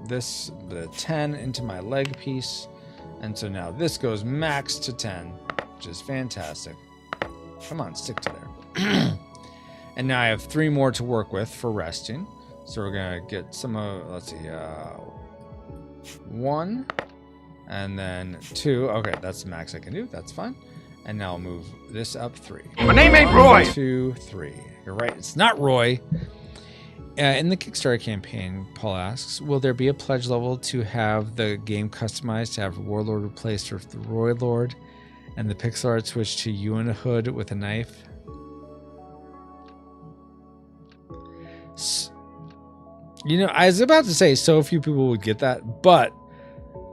the 10 into my leg piece, and so now this goes max to 10, which is fantastic. Come on, stick to there. And now I have 3 more to work with for resting. So we're gonna get some of, let's see, 1, and then 2. Okay, that's the max I can do. That's fine. And now I'll move this up 3. My name ain't Roy. 2, 3. You're right. It's not Roy. In the Kickstarter campaign, Paul asks, will there be a pledge level to have the game customized to have Warlord replaced with the Roy Lord and the pixel art switched to you in a hood with a knife? You know, I was about to say so few people would get that, but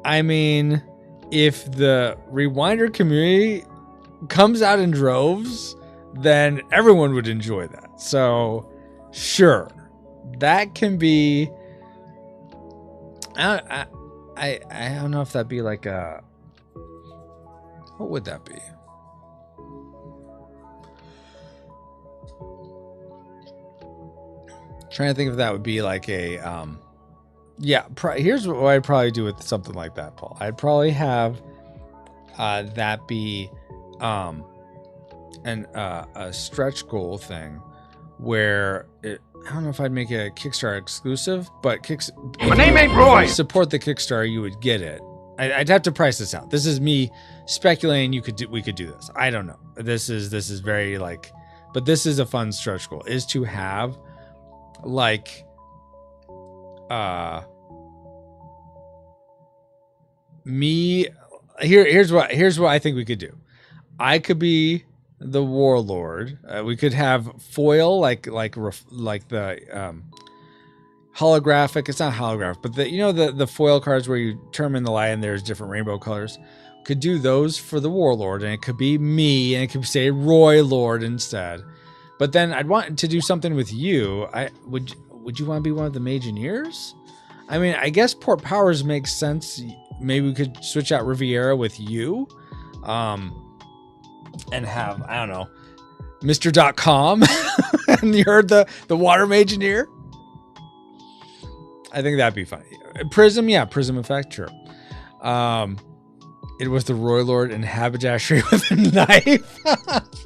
I mean, if the Rewinder community comes out in droves, then everyone would enjoy that. So, sure, that can be. I don't know if that'd be like a. What would that be? Trying to think if that would be like a here's what I'd probably do with something like that, Paul. I'd probably have that be a stretch goal thing where I don't know if I'd make it a Kickstarter exclusive, but My name ain't Roy. Support the Kickstarter, you would get it. I'd have to price this out. This is me speculating we could do this. I don't know. This is very like, but this is a fun stretch goal, is to have like me here's what I think we could do. I could be the Warlord. We could have foil like the holographic. It's not holographic, but the foil cards where you turn in the light and there's different rainbow colors. Could do those for the Warlord, and it could be me, and it could say Roy Lord instead. But then I'd want to do something with you. Would you want to be one of the Mageneers? I mean, I guess Port Powers makes sense. Maybe we could switch out Riviera with you, and have, I don't know, Mr.com, and you're the Water Mageneer. I think that'd be funny. Prism, yeah, Prism effect, sure. It was the Roy Lord and haberdashery with a knife,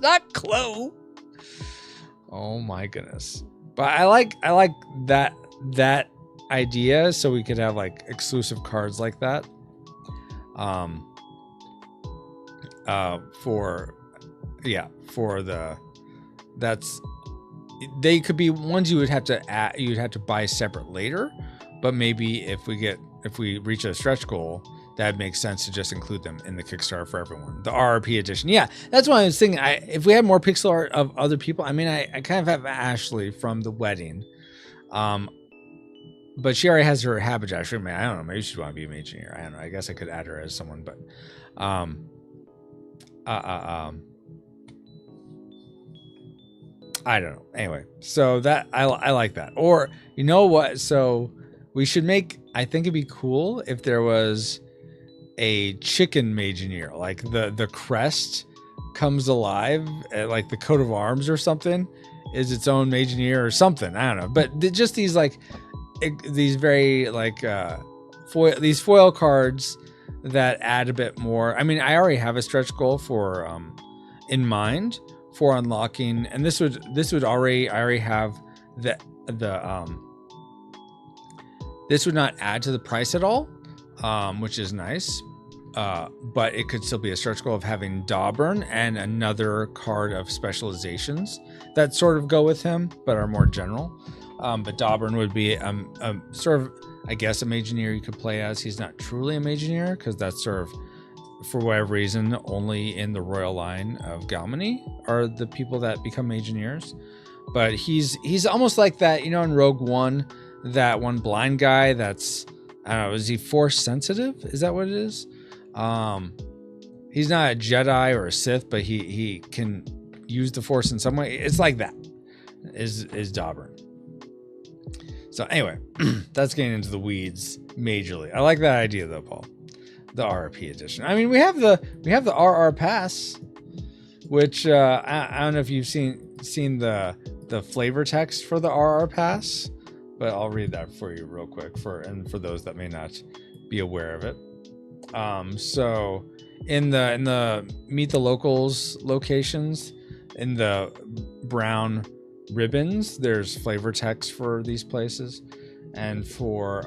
not Chloe. Oh my goodness. But I like that idea, so we could have like exclusive cards like that. They could be ones you'd have to buy separate later, but maybe if we reach a stretch goal, that makes sense to just include them in the Kickstarter for everyone. The RRP edition. Yeah, that's why I was thinking. If we had more pixel art of other people, I mean, I kind of have Ashley from the wedding. But she already has her haberdashery. I don't know. Maybe she'd want to be a Mageneer. I don't know. I guess I could add her as someone, but I don't know. Anyway, so that I like that. Or you know what? So we should make. I think it'd be cool if there was a chicken Mageneer, like the crest comes alive, like the coat of arms or something is its own Mageneer or something. I don't know, but just these like these very like these foil cards that add a bit more. I mean, I already have a stretch goal for in mind for unlocking, and this would I already have the this would not add to the price at all, which is nice. But it could still be a stretch goal of having Dawburn and another card of specializations that sort of go with him, but are more general. But Dawburn would be sort of, I guess, a Mageneer you could play as. He's not truly a Mageneer because that's sort of, for whatever reason, only in the royal line of Galmenni are the people that become Mageneers. But he's almost like that, in Rogue One, that one blind guy that's, I don't know, is he force sensitive? Is that what it is? He's not a Jedi or a Sith, but he can use the force in some way. It's like that is Dauber. So anyway, that's getting into the weeds majorly. I like that idea though, Paul. The RRP edition. I mean, we have the RR pass, which I don't know if you've seen the flavor text for the RR pass, but I'll read that for you real quick for those that may not be aware of it. So in the Meet the Locals locations, in the brown ribbons, there's flavor text for these places, and for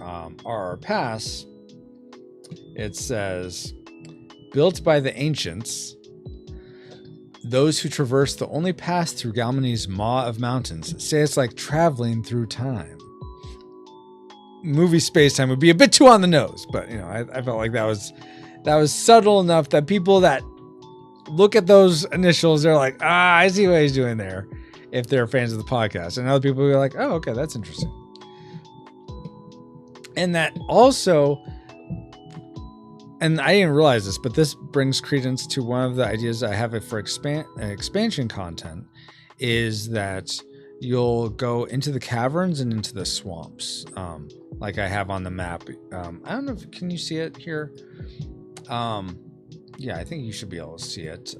RR Pass, it says, built by the ancients, those who traverse the only pass through Galmenni's maw of mountains say it's like traveling through time. Movie space time would be a bit too on the nose, but you know, I felt like that was subtle enough that people that look at those initials, they're like, I see what he's doing there, if they're fans of the podcast. And other people are like, oh, okay, that's interesting. And that also, and I didn't realize this, but this brings credence to one of the ideas I have for expansion content, is that you'll go into the caverns and into the swamps, like I have on the map. I don't know if, can you see it here? Yeah, I think you should be able to see it.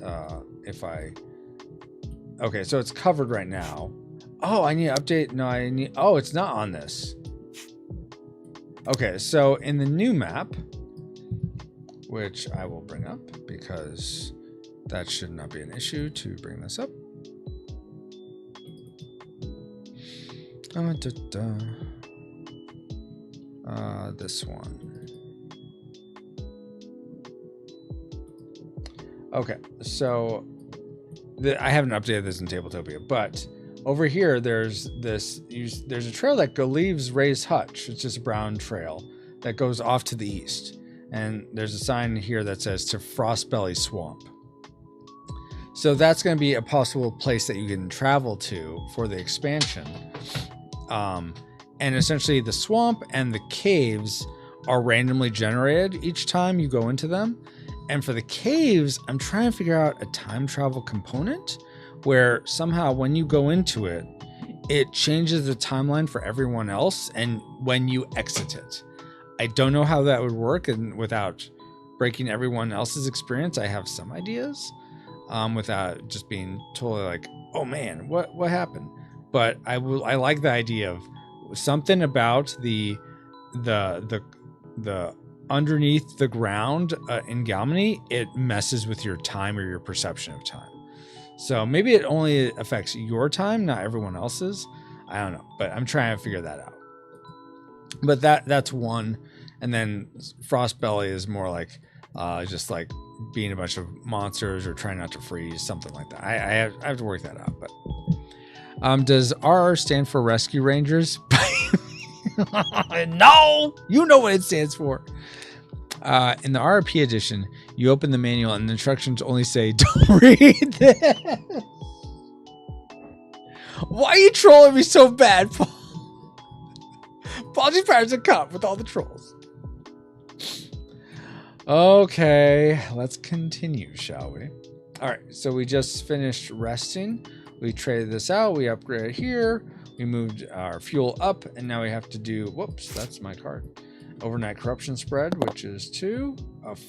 Okay, so it's covered right now. Oh, I need to update. No, oh, it's not on this. Okay, so in the new map, which I will bring up because that should not be an issue to bring this up. This one. Okay, so I haven't updated this in Tabletopia, but over here there's a trail that leaves Ray's Hutch. It's just a brown trail that goes off to the east, and there's a sign here that says to Frostbelly Swamp. So that's going to be a possible place that you can travel to for the expansion. And essentially the swamp and the caves are randomly generated each time you go into them. And for the caves, I'm trying to figure out a time travel component where somehow when you go into it, it changes the timeline for everyone else and when you exit it. I don't know how that would work, and without breaking everyone else's experience, I have some ideas, without just being totally like, oh man, what happened? But I like the idea of something about the underneath the ground in Galmenni, it messes with your time or your perception of time. So maybe it only affects your time, not everyone else's. I don't know, but I'm trying to figure that out. But that's one. And then Frostbelly is more like just like being a bunch of monsters or trying not to freeze, something like that. I have to work that out. But does RR stand for Rescue Rangers? No, you know what it stands for. In the RP edition, you open the manual and the instructions only say, don't read this. Why are you trolling me so bad, Paul? Paul just fires a cup with all the trolls. Okay, let's continue, shall we? All right, so we just finished resting. We traded this out. We upgraded here. We moved our fuel up, and now we have to do, whoops, that's my card. Overnight corruption spread, which is 2,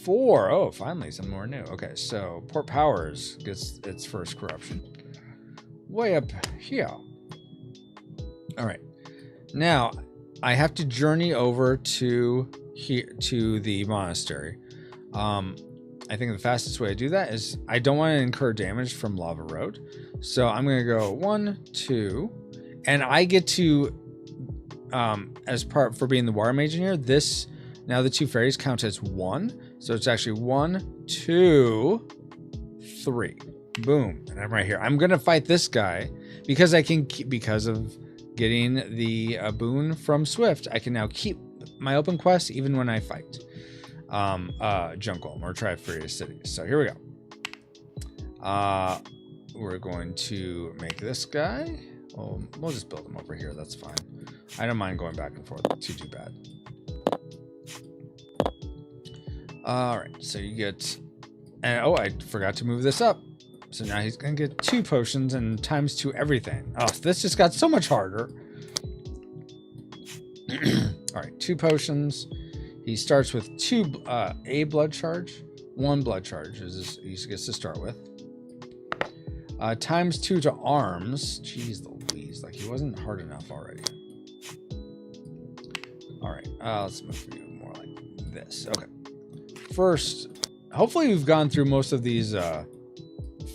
4. Oh, finally, some more new. Okay, so Port Powers gets its first corruption. Way up here. All right, now I have to journey over to the monastery. I think the fastest way to do that is I don't want to incur damage from Lava Road. So I'm going to go 1, 2, and I get to, as part for being the water mage in here, now the 2 fairies count as 1. So it's actually 1, 2, 3. Boom. And I'm right here. I'm going to fight this guy because because of getting the boon from Swift, I can now keep my open quest even when I fight Junkyard or Tri-Furious Cities. So here we go. We're going to make this guy. We'll just build him over here. That's fine. I don't mind going back and forth. Too bad. All right, so you get, and oh, I forgot to move this up. So now he's gonna get 2 potions and ×2 everything. Oh, so this just got so much harder. All right, 2 potions. He starts with a blood charge. 1 blood charge is he gets to start with. ×2 to arms. Jeez Louise, like he wasn't hard enough already. All right, let's move you more like this. Okay. First, hopefully we've gone through most of these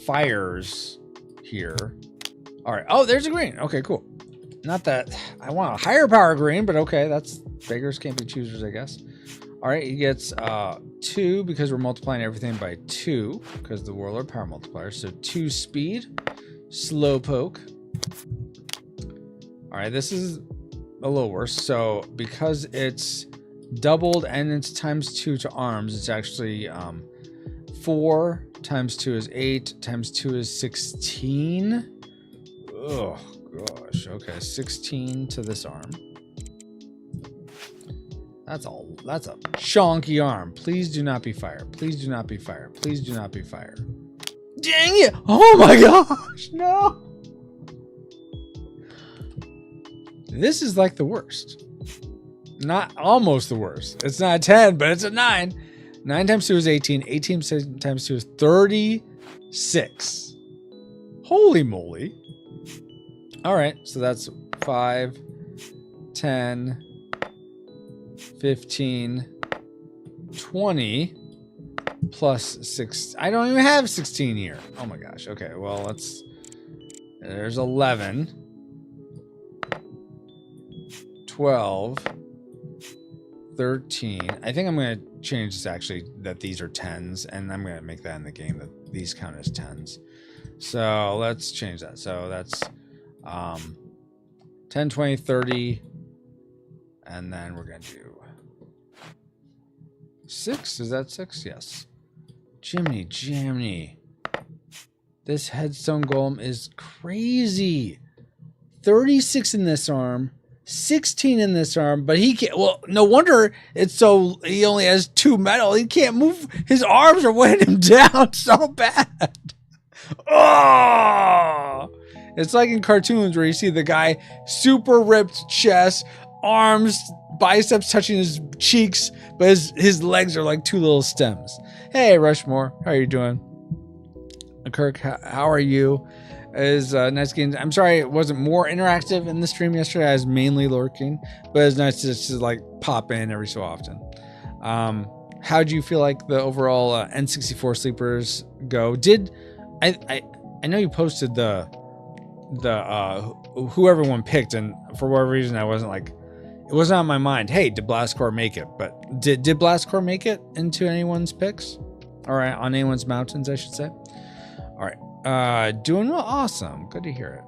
fires here. All right. Oh, there's a green. Okay, cool. Not that I want a higher power green, but okay, that's beggars can't be choosers, I guess. All right, he gets 2 because we're multiplying everything by 2 because the warlord power multiplier. So 2 speed, slow poke. All right, this is a little worse. So because it's doubled and it's ×2 to arms, it's actually 4 ×2 is 8 ×2 is 16. Oh gosh. Okay, 16 to this arm. That's a chonky arm. Please do not be fire. Please do not be fire. Please do not be fire. Dang it! Oh my gosh, no! This is like the worst. Not almost the worst. It's not a 10, but it's a 9. 9 ×2 is 18. 18 ×2 is 36. Holy moly. All right, so that's 5, 10, 15, 20, plus 6. I don't even have 16 here. Oh my gosh. Okay, well, there's 11, 12, 13. I think I'm going to change this actually that these are 10s, and I'm going to make that in the game that these count as 10s. So let's change that. So that's 10, 20, 30, and then we're going to do 6. Is that 6? Yes. Jiminy Jammy. This headstone golem is crazy. 36 in this arm. 16 in this arm, but he can't. Well, no wonder it's so. He only has 2 metal. He can't move. His arms are weighing him down so bad. Oh, it's like in cartoons where you see the guy super ripped chest, arms, biceps touching his cheeks, but his legs are like 2 little stems. Hey, Rushmore, how are you doing? Kirk, how are you? Is nice games. I'm sorry it wasn't more interactive in the stream yesterday. I was mainly lurking, but it's nice to just like pop in every so often. How do you feel like the overall N64 sleepers go? Did I know you posted the who everyone picked, and for whatever reason I wasn't like, it wasn't on my mind. Hey, did Blastcore make it? But did Blastcore make it into anyone's picks, or on anyone's mountains, I should say? All right. Doing well. Awesome. Good to hear it.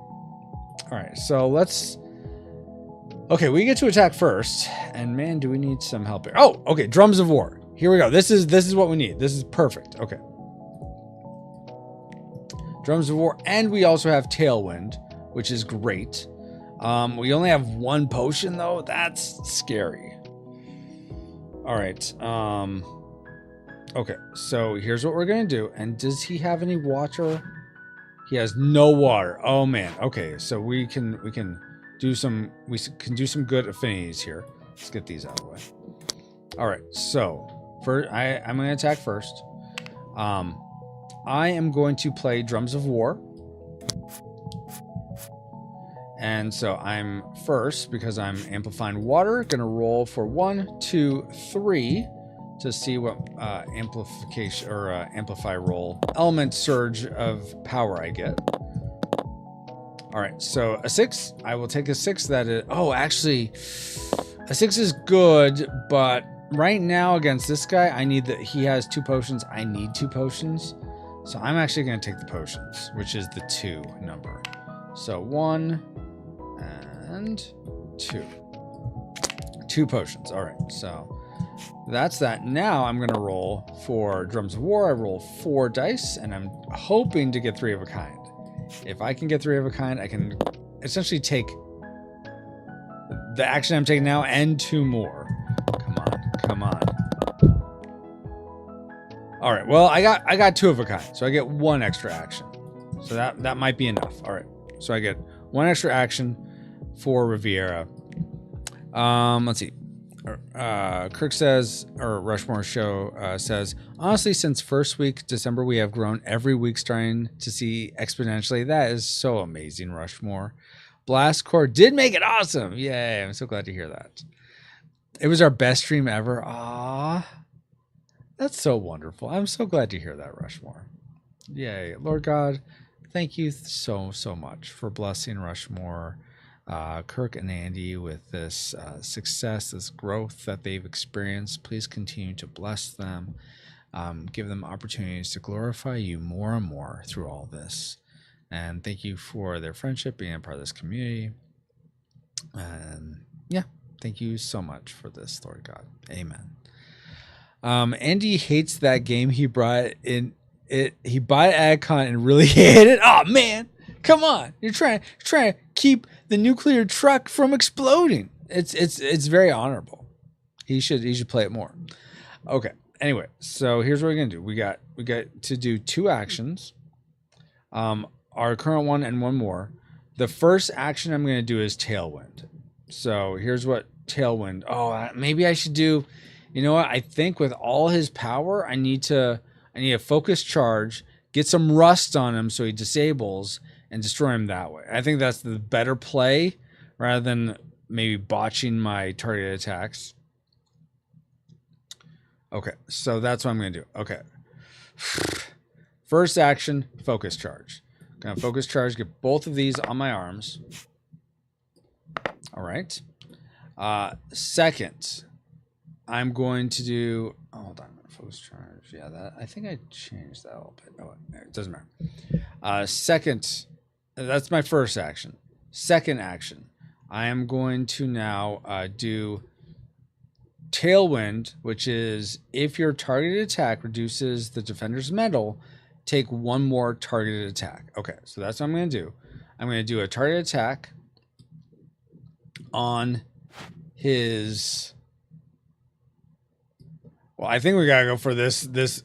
All right, so let's. Okay, we get to attack first, and man, do we need some help here? Oh, okay. Drums of War. Here we go. This is what we need. This is perfect. Okay. Drums of War, and we also have Tailwind, which is great. We only have 1 potion though. That's scary. All right. Okay, so here's what we're gonna do. And does he have any water? He has no water. Oh man. Okay, so we can do some good affinities here. Let's get these out of the way. All right. So I'm gonna attack first. I am going to play Drums of War. And so I'm first because I'm amplifying water. Gonna roll for 1, 2, 3. To see what amplification or amplify roll element surge of power I get. All right, so a 6. I will take a 6. That is. Oh, actually, a 6 is good, but right now against this guy, I need that. He has 2 potions. I need 2 potions, so I'm actually going to take the potions, which is the 2 number. So 1 and 2. 2 potions. All right, so. That's that. Now I'm going to roll for Drums of War. I roll 4 dice, and I'm hoping to get 3 of a kind. If I can get 3 of a kind, I can essentially take the action I'm taking now and 2 more. Come on, come on. All right. Well, I got 2 of a kind, so I get 1 extra action. So that might be enough. All right. So I get 1 extra action for Riviera. Let's see. Kirk says, or Rushmore Show says, honestly, since first week December, we have grown every week, starting to see exponentially. That is so amazing, Rushmore. Blast Core did make it awesome. Yay! I'm so glad to hear that. It was our best stream ever. Ah, that's so wonderful. I'm so glad to hear that, Rushmore. Yay, Lord God, thank you so much for blessing Rushmore. Kirk and Andy with this success, this growth that they've experienced. Please continue to bless them. Give them opportunities to glorify you more and more through all this. And thank you for their friendship, being a part of this community. And yeah, thank you so much for this, Lord God. Amen. Andy hates that game he brought in. He bought it at Con and really hated it. Oh man, come on! You're trying to keep the nuclear truck from exploding. It's very honorable. He should play it more. Okay. Anyway, so here's what we're gonna do. We got to do 2 actions. Our current one and 1 more. The first action I'm gonna do is Tailwind. So here's what Tailwind. Oh, maybe I should do. You know what? I think with all his power, I need a focus charge, get some rust on him so he disables, and destroy him that way. I think that's the better play rather than maybe botching my targeted attacks. Okay, so that's what I'm going to do. Okay. First action, focus charge. Gonna focus charge, get both of these on my arms. All right. Second, I'm going to do... hold on. Focus charge. Yeah, that I think I changed that a little bit. Oh, it doesn't matter. Second... that's my first action. Second action, I am going to now do Tailwind, which is if your targeted attack reduces the defender's medal, take 1 more targeted attack. Okay, so that's what I'm going to do. I'm going to do a targeted attack on his... well, I think we got to go for this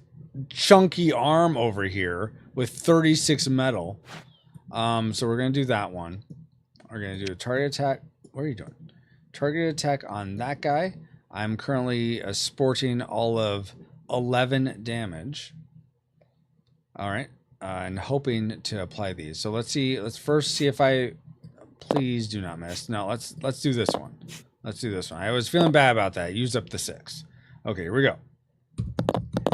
chunky arm over here with 36 medal. So we're going to do that one. We're going to do a target attack. What are you doing? Target attack on that guy. I'm currently sporting all of 11 damage. All right. And hoping to apply these. So let's see. Let's first see if I... please do not miss. No, let's do this one. Let's do this one. I was feeling bad about that. Use up the 6. Okay, here we go.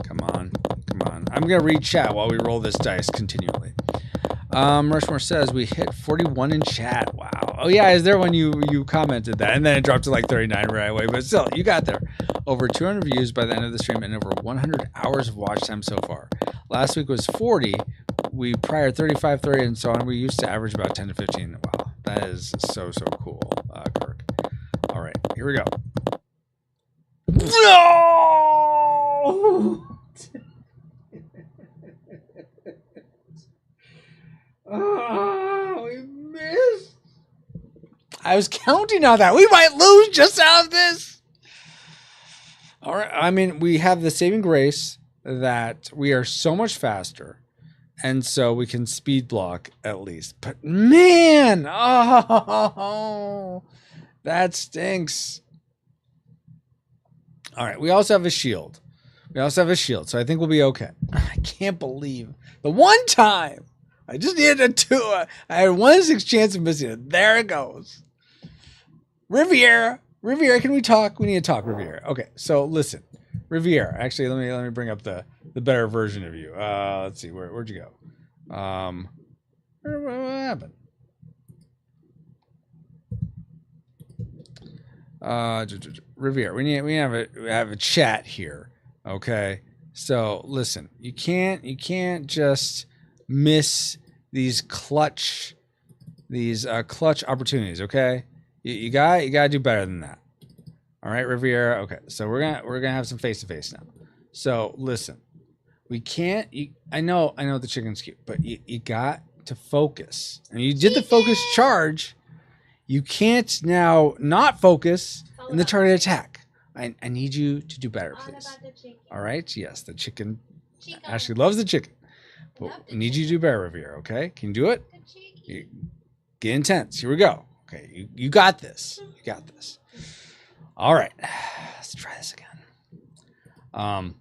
Come on. Come on. I'm going to read chat while we roll this dice continually. Rushmore says we hit 41 in chat. Wow. Oh yeah, is there when you commented that, and then it dropped to like 39 right away, but still, you got there. Over 200 views by the end of the stream, and over 100 hours of watch time so far. Last week was 40. We prior 35, 30, and so on. We used to average about 10 to 15. Wow, that is so cool, Kirk. All right, here we go. No! Oh, we missed. I was counting on that. We might lose just out of this. All right. I mean, we have the saving grace that we are so much faster, and so we can speed block at least. But man, oh, that stinks. All right. We also have a shield. So I think we'll be okay. I can't believe the one time. I just needed a 2. I had 1 in 6 chance of missing it. There it goes. Riviera, can we talk? We need to talk, Riviera. Okay, so listen, Riviera. Actually, let me bring up the better version of you. Let's see, where'd you go? What happened? Riviera. We have a chat here. Okay, so listen, you can't just miss these clutch opportunities. Okay, you gotta do better than that. All right, Riviera. Okay, so we're gonna have some face to face now. So listen, we can't. I know the chicken's cute, but you got to focus. And you did the focus charge. You can't now not focus in the target attack. I need you to do better, please. All right? Yes, the chicken. Ashley loves the chicken. But we need you to do better, Riviera, okay? Can you do it? Get intense. Here we go. Okay, you got this. You got this. All right. Let's try this again. All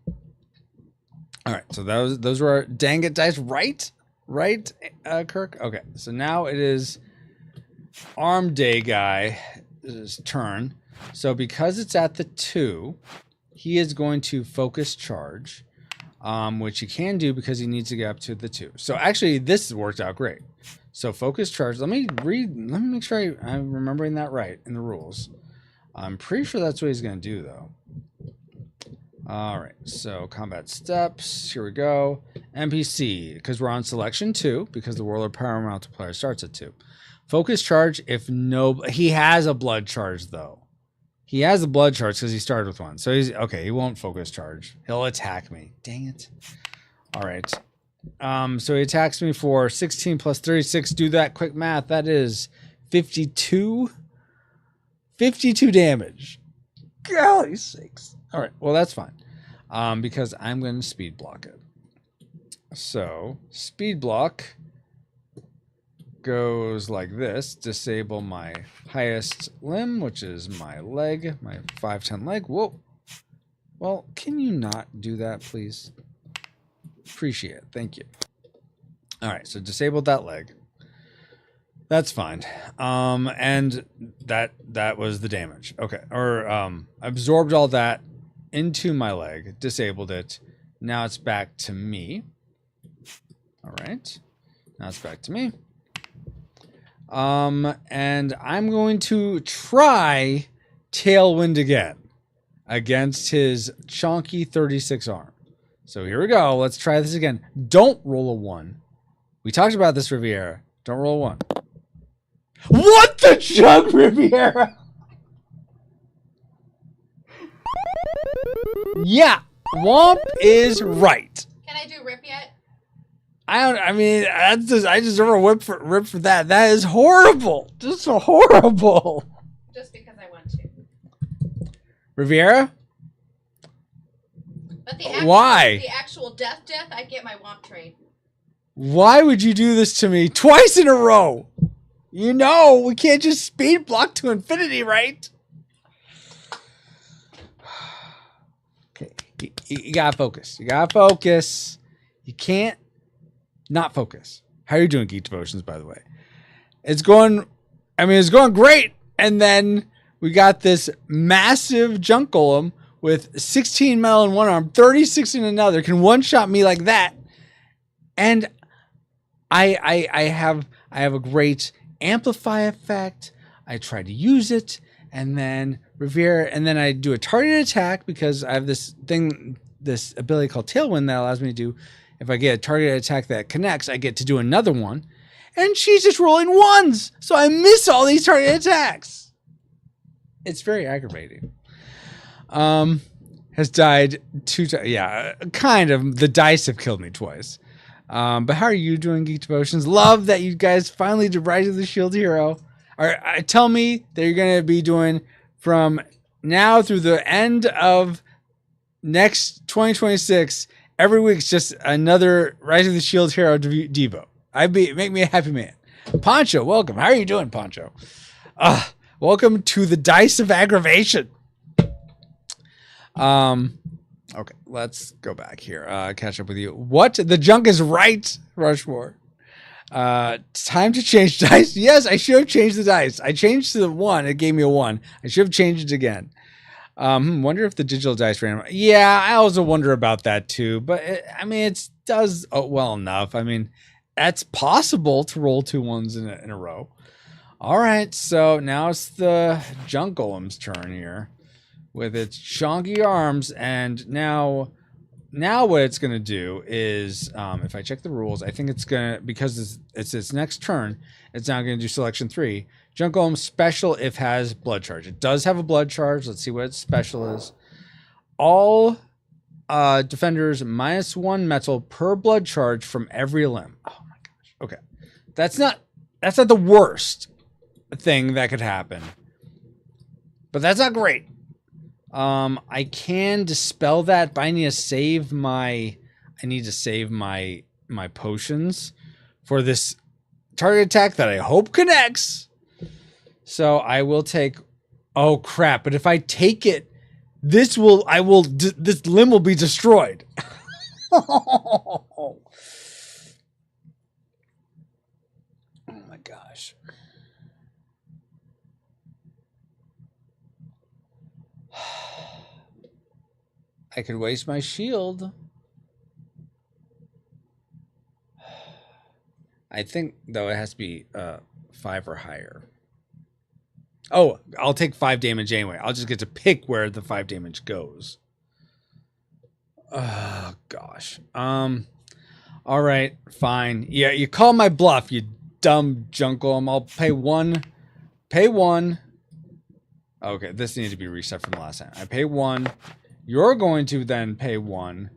right, so those were our dang it dice, right, Kirk? Okay, so now it is Arm Day Guy's turn. So because it's at the 2, he is going to focus charge, which he can do because he needs to get up to the 2. So actually, this worked out great. So focus charge. Let me make sure I'm remembering that right in the rules. I'm pretty sure that's what he's going to do, though. All right, so combat steps. Here we go. NPC, because we're on selection 2, because the Warlord Power Multiplier starts at 2. Focus charge if no... He has a blood charge, though. He has a blood charge because he started with 1. So he's... Okay, he won't focus charge. He'll attack me. Dang it. All right. So he attacks me for 16 plus 36. Do that quick math. That is 52. 52 damage. Golly sakes. All right. Well, that's fine. Because I'm going to speed block it. So speed block goes like this. Disable my highest limb, which is my leg, my 5'10" leg. Whoa. Well, can you not do that, please? Appreciate it. Thank you. All right. So disabled that leg. That's fine. And that was the damage. Okay. Or absorbed all that into my leg, disabled it. Now it's back to me. All right. Now it's back to me. And I'm going to try Tailwind again against his chonky 36 arm. So here we go. Let's try this again. Don't roll a 1. We talked about this, Riviera. Don't roll a 1. What the jug, Riviera? Yeah, Womp is right. Can I do rip yet? I mean, I deserve a rip for that. That is horrible. Just so horrible. Just because I want to. Riviera? But why? The actual death, I get my Womp trade. Why would you do this to me twice in a row? You know, we can't just speed block to infinity, right? Okay, you gotta focus. You gotta focus. You can't not focus. How are you doing, Geek Devotions, by the way? It's going great. And then we got this massive junk golem with 16 metal in one arm, 36 in another, can one-shot me like that. And I have a great amplify effect. I try to use it, and then Riviera, and then I do a targeted attack because I have this ability called Tailwind that allows me to do, if I get a targeted attack that connects, I get to do another one. And she's just rolling 1s, so I miss all these targeted attacks. It's very aggravating. Has died 2 times. Yeah, kind of. The dice have killed me twice. But how are you doing, Geek Devotions? Love that you guys finally did Rise of the Shield Hero. Tell me that you're going to be doing from now through the end of next 2026. Every week's just another Rise of the Shield Hero Devo. Make me a happy man. Poncho, welcome. How are you doing, Poncho? Welcome to the Dice of Aggravation. Okay, let's go back here. Catch up with you. What? The junk is right, Rushmore. Time to change dice. Yes, I should have changed the dice. I changed to the 1. It gave me a 1. I should have changed it again. Wonder if the digital dice ran. Yeah, I also wonder about that too. But it does well enough. I mean, that's possible to roll 2 1s in a row. All right, so now it's the junk golem's turn here with its chonky arms, and now what it's going to do is, if I check the rules, I think it's going to, because it's its next turn, it's now going to do selection 3. Junk Golem special if has blood charge. It does have a blood charge. Let's see what its special is. All defenders -1 metal per blood charge from every limb. Oh my gosh. Okay. That's not the worst. thing that could happen. But that's not great. I can dispel that, but I need to save my my potions for this target attack that I hope connects. So I will take. Oh crap! But if I take it, this limb will be destroyed. Oh my gosh. I could waste my shield. I think, though, it has to be 5 or higher. Oh, I'll take 5 damage anyway. I'll just get to pick where the 5 damage goes. Oh, gosh. All right, fine. Yeah, you call my bluff, you dumb jungle. I'll pay 1. Pay 1. Okay, this needs to be reset from the last time. I pay 1. You're going to then pay 1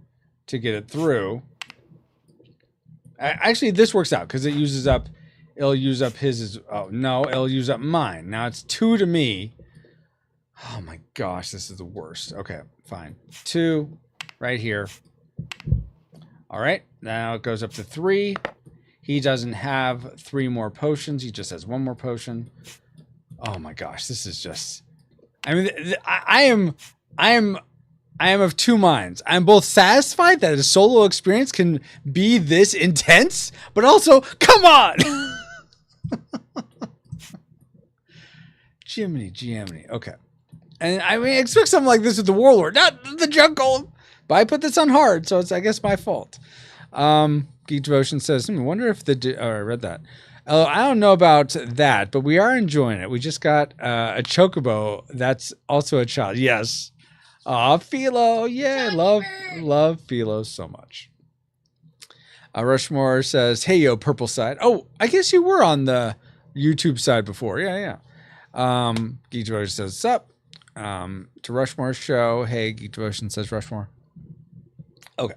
to get it through. Actually, this works out because it'll use up his. Oh, no, it'll use up mine. Now it's 2 to me. Oh my gosh, this is the worst. Okay, fine. 2 right here. All right, now it goes up to 3. He doesn't have 3 more potions. He just has 1 more potion. Oh my gosh, this is just. I mean, I am of 2 minds. I'm both satisfied that a solo experience can be this intense, but also, come on! Jiminy. Okay. And I mean, I expect something like this with the Warlord, not the Jungle. But I put this on hard, so it's, I guess, my fault. Geek Devotion says, I wonder if I read that. Oh, I don't know about that, but we are enjoying it. We just got a Chocobo that's also a child. Yes. Aw, Philo. Yeah, love Philo so much. Rushmore says, hey, yo, purple side. Oh, I guess you were on the YouTube side before. Yeah. Geek Devotion says, sup? To Rushmore's show. Hey, Geek Devotion says Rushmore. Okay.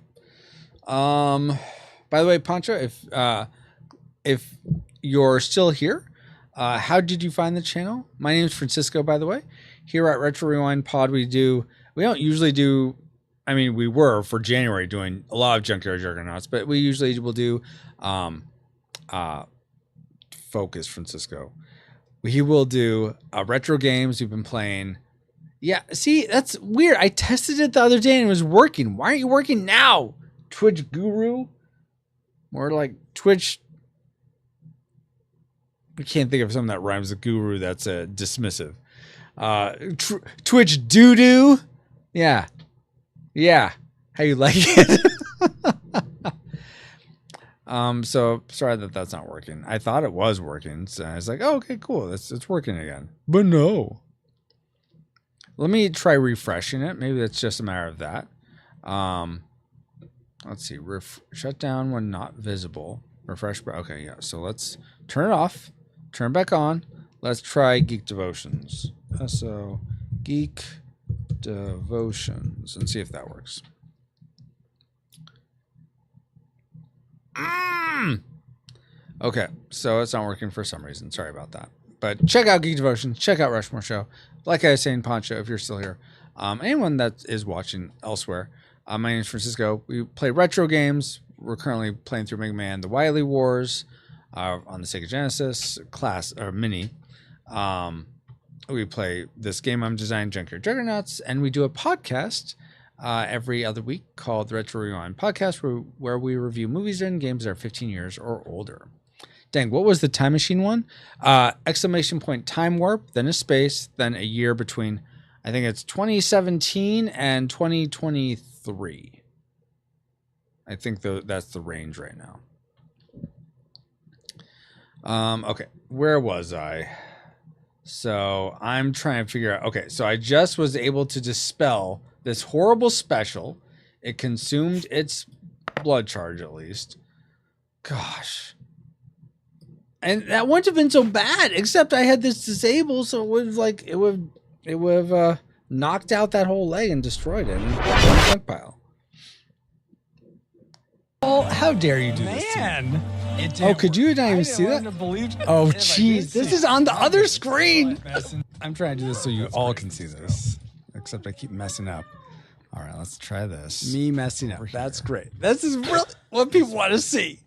By the way, Pancho, if you're still here, how did you find the channel? My name is Francisco, by the way. Here at Retro Rewind Pod, we don't usually do, I mean, we were for January doing a lot of Junkyard Juggernauts, but we usually will do, focus, Francisco. We will do retro games we've been playing. Yeah, see, that's weird. I tested it the other day and it was working. Why aren't you working now? Twitch Guru? More like Twitch. I can't think of something that rhymes with guru that's dismissive. Twitch doo-doo? Yeah. How you like it? So sorry that that's not working. I thought it was working. So I was like, oh, okay, cool. It's working again. But no. Let me try refreshing it. Maybe that's just a matter of that. Let's see. Shut down when not visible. Refresh. Okay, yeah. So let's turn it off. Turn back on. Let's try Geek Devotions. So Geek Devotions and see if that works. Okay, so it's not working for some reason. Sorry about that. But check out Geek Devotions. Check out Rushmore Show. Like I was saying, Poncho, if you're still here. Anyone that is watching elsewhere. My name is Francisco. We play retro games. We're currently playing through Mega Man: The Wily Wars on the Sega Genesis Mini. We play this game I'm designing, Junkyard Juggernauts, and we do a podcast every other week called the Retro Rewind Podcast, where we review movies and games that are 15 years or older. Dang, what was the Time Machine one? Exclamation point time warp, then a space, then a year between, I think it's 2017 and 2023. I think that's the range right now. Okay, where was I? So I'm trying to figure out. Okay, so I just was able to dispel this horrible special. It consumed its blood charge at least. Gosh. And that wouldn't have been so bad, except I had this disabled, so it would have knocked out that whole leg and destroyed it in one junk pile. Oh, how dare you do this to me? Oh, could you not even see that? Oh, jeez. This is on the other screen. I'm trying to do this so you all can see this. Except I keep messing up. All right, let's try this. Me messing up. That's great. This is really what people want to see.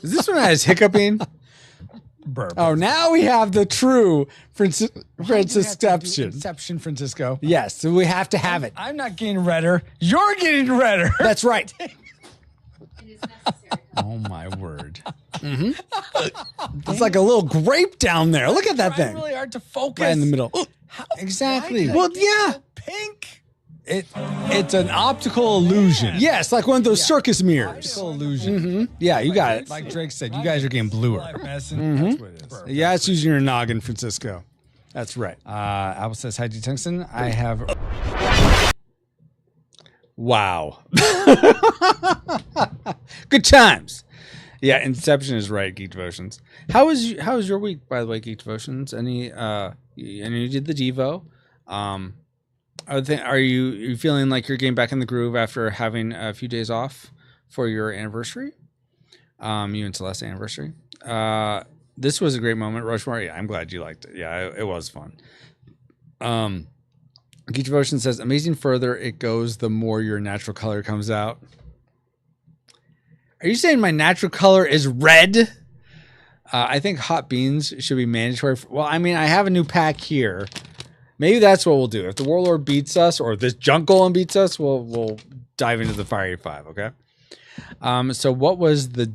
Is this one that has hiccuping? Burp. Oh, now we have the true Francisception. Inception, Francisco. Yes, so we have to have it. I'm not getting redder. You're getting redder. That's right. It is necessary. Oh, my word. It's like a little grape down there. Look at that thing. Really hard to focus. Right in the middle. Exactly. Well, yeah. Pink. It's an optical illusion. Yes, like one of those circus mirrors. Optical illusion. Yeah, you got it. Like Drake said, you guys are getting bluer. That's what it is. Yeah, it's using your noggin, Francisco. That's right. Apple says, hi, D. Tungsten. I have... Wow. Good times. Yeah, Inception is right, Geek Devotions. How was your week, by the way, Geek Devotions? You did the Devo. Are you feeling like you're getting back in the groove after having a few days off for your anniversary? You and Celeste's anniversary. This was a great moment. Rushmore, yeah, I'm glad you liked it. Yeah, it was fun. Geek Devotion says, amazing further it goes, the more your natural color comes out. Are you saying my natural color is red? I think hot beans should be mandatory. Well, I mean, I have a new pack here. Maybe that's what we'll do. If the Warlord beats us, or if this Junk Golem beats us, we'll dive into the Fire 85, okay? So what was the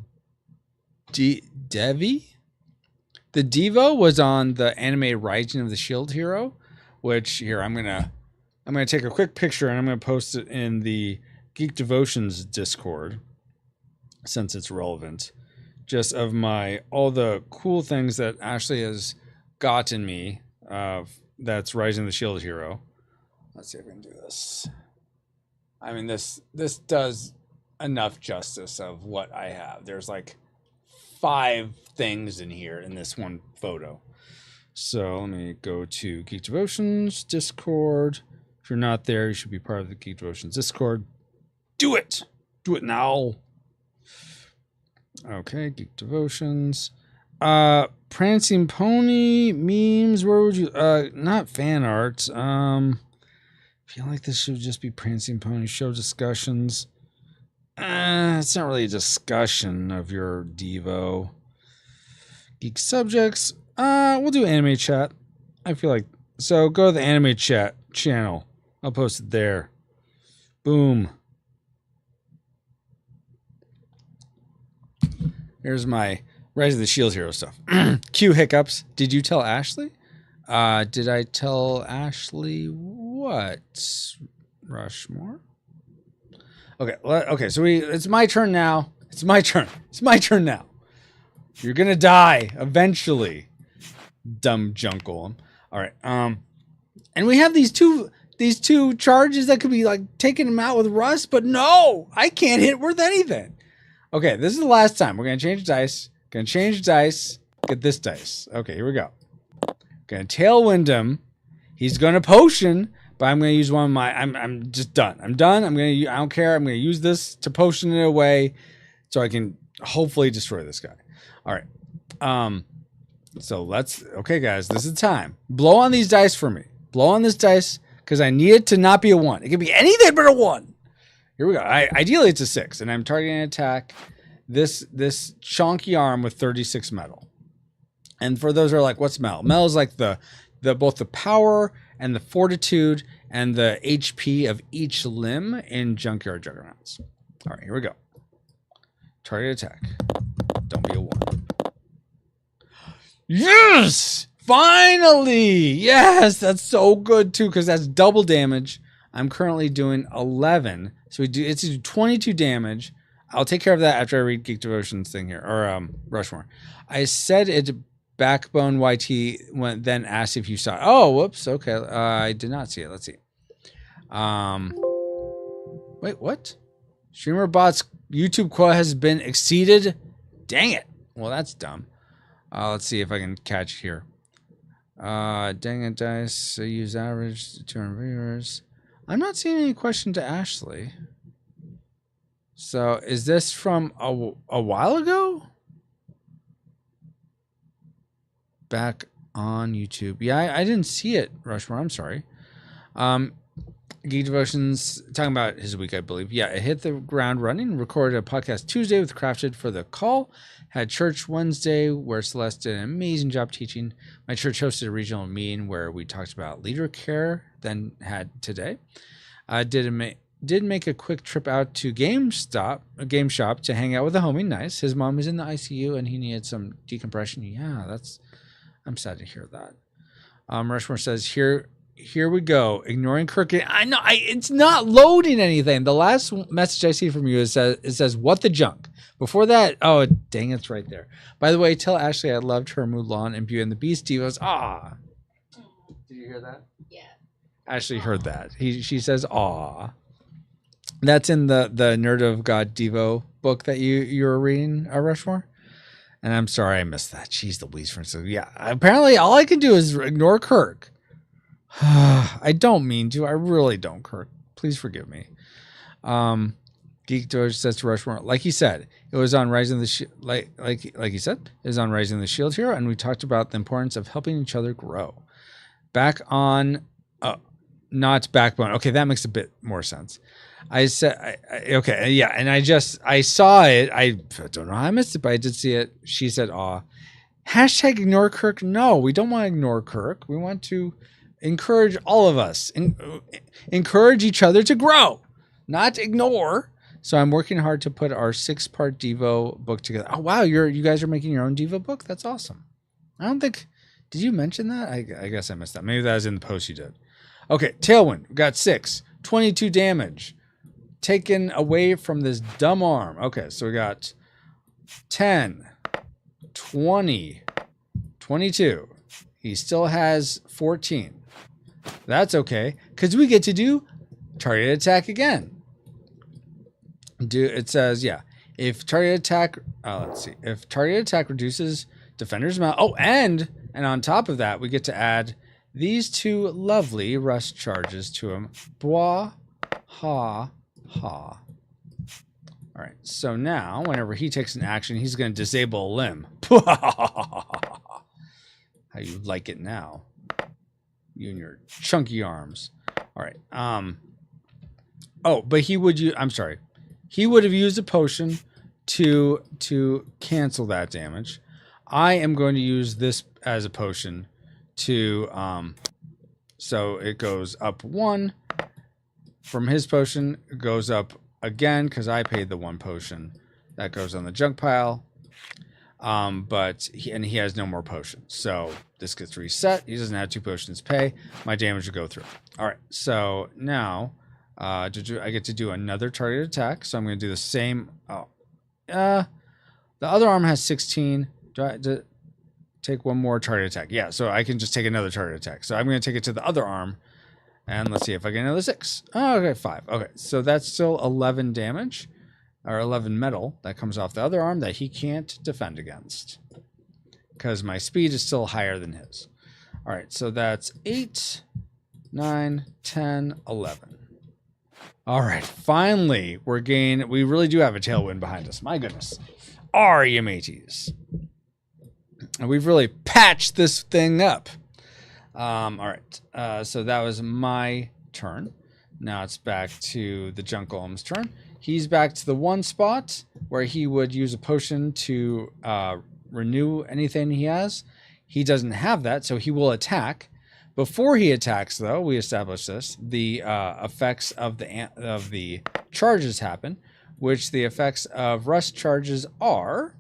Devi? The Devo was on the anime Rising of the Shield Hero, which here I'm gonna take a quick picture and I'm gonna post it in the Geek Devotions Discord, since it's relevant. Just of all the cool things that Ashley has gotten me. That's Rising the Shield Hero. Let's see if we can do this. I mean, this does enough justice of what I have. There's like 5 things in here in this one photo. So let me go to Geek Devotions Discord. If you're not there, you should be part of the Geek Devotions Discord. Do it! Do it now! Okay, Geek Devotions. Prancing Pony memes, where would you not fan art. I feel like this should just be Prancing Pony show discussions. It's not really a discussion of your Devo. Geek subjects. We'll do anime chat. I feel like so go to the anime chat channel. I'll post it there. Boom. Here's my Rise of the Shield Hero stuff. Cue hiccups. Did you tell Ashley? Did I tell Ashley what? Rushmore? Okay. Okay. So it's my turn now. It's my turn. It's my turn now. You're gonna die eventually, dumb junk golem. All right. And we have these two charges that could be like taking him out with rust, but no, I can't hit worth anything. Okay. This is the last time. We're gonna change dice. Gonna change dice. Get this dice. Okay, here we go. Gonna tailwind him. He's gonna potion, but I'm gonna use one of my. I'm just done. I'm done. I don't care. I'm gonna use this to potion it away, so I can hopefully destroy this guy. All right. So okay, guys. This is the time. Blow on these dice for me. Blow on this dice because I need it to not be a 1. It can be anything but a 1. Here we go. Ideally, it's a 6, and I'm targeting an attack. This chunky arm with 36 metal. And for those who are like, what's metal? Metal is like the both the power and the fortitude and the HP of each limb in Junkyard Juggernauts. All right, here we go. Target attack. Don't be a 1. Yes! Finally! Yes! That's so good too, because that's double damage. I'm currently doing 11. So it's 22 damage. I'll take care of that after I read Geek Devotions thing here, or Rushmore. I said it's Backbone YT, then asked if you saw it. Oh, whoops. Okay, I did not see it. Let's see. Wait, what? StreamerBot's YouTube quota has been exceeded? Dang it. Well, that's dumb. Let's see if I can catch it here. Dang it, dice. Use average 200 viewers. I'm not seeing any question to Ashley. So is this from a while ago? Back on YouTube. Yeah, I didn't see it, Rushmore. I'm sorry. Geek Devotions talking about his week, I believe. Yeah, it hit the ground running. Recorded a podcast Tuesday with Crafted for the call. Had church Wednesday where Celeste did an amazing job teaching. My church hosted a regional meeting where we talked about leader care. Then had today. Did make a quick trip out to game shop to hang out with a homie. Nice. His mom was in the ICU and he needed some decompression. Yeah, I'm sad to hear that. Rushmore says here we go. Ignoring Kirk. I know it's not loading anything. The last message I see from you it says what the junk. Before that, oh dang, it's right there. By the way, tell Ashley I loved her Mulan and Beauty and the Beast divas. Ah, did you hear that? Yeah. Ashley heard that. She says ah. That's in the Nerd of God Devo book that you were reading, Rushmore. And I'm sorry I missed that. She's the Louise friend. So yeah, apparently all I can do is ignore Kirk. I don't mean to. I really don't, Kirk. Please forgive me. Geek Doge says to Rushmore, like he said, it was on Rising the like he said, it was on Rising the Shield Hero, and we talked about the importance of helping each other grow. Back on, not Backbone. Okay, that makes a bit more sense. I said, okay, yeah, and I saw it. I don't know how I missed it, but I did see it. She said, "Aw." Hashtag ignore Kirk. No, we don't want to ignore Kirk. We want to encourage all of us, encourage each other to grow, not ignore. So I'm working hard to put our 6-part Devo book together. Oh wow, you guys are making your own Devo book. That's awesome. I don't think. Did you mention that? I guess I missed that. Maybe that was in the post you did. Okay, Tailwind. We got 6, 22 damage. Taken away from this dumb arm. Okay, so we got 10, 20, 22. He still has 14. That's okay, because we get to do target attack again. It says, yeah, if target attack, let's see, if target attack reduces defender's amount. Oh, and on top of that, we get to add these 2 lovely rust charges to him. Blah, ha. All right, so now whenever he takes an action, he's going to disable a limb. How you like it now? You and your chunky arms. All right. Oh, but he would use. I'm sorry. He would have used a potion to cancel that damage. I am going to use this as a potion to. So it goes up 1. From his potion, it goes up again because I paid the 1 potion. That goes on the junk pile. But he has no more potions. So this gets reset. He doesn't have 2 potions to pay. My damage will go through. All right. So now I get to do another target attack. So I'm going to do the same. The other arm has 16. Do I have to take 1 more target attack? Yeah. So I can just take another target attack. So I'm going to take it to the other arm. And let's see if I get another 6. Oh, okay, 5. Okay, so that's still 11 damage, or 11 metal that comes off the other arm that he can't defend against. Because my speed is still higher than his. All right, so that's 8, 9, 10, 11. All right, finally, we really do have a tailwind behind us. My goodness. Are you mateys? And we've really patched this thing up. All right. So that was my turn. Now it's back to the Junk Golem's turn. He's back to the 1 spot where he would use a potion to renew anything he has. He doesn't have that, so he will attack. Before he attacks, though, we established this. The effects of the charges happen, which the effects of rust charges are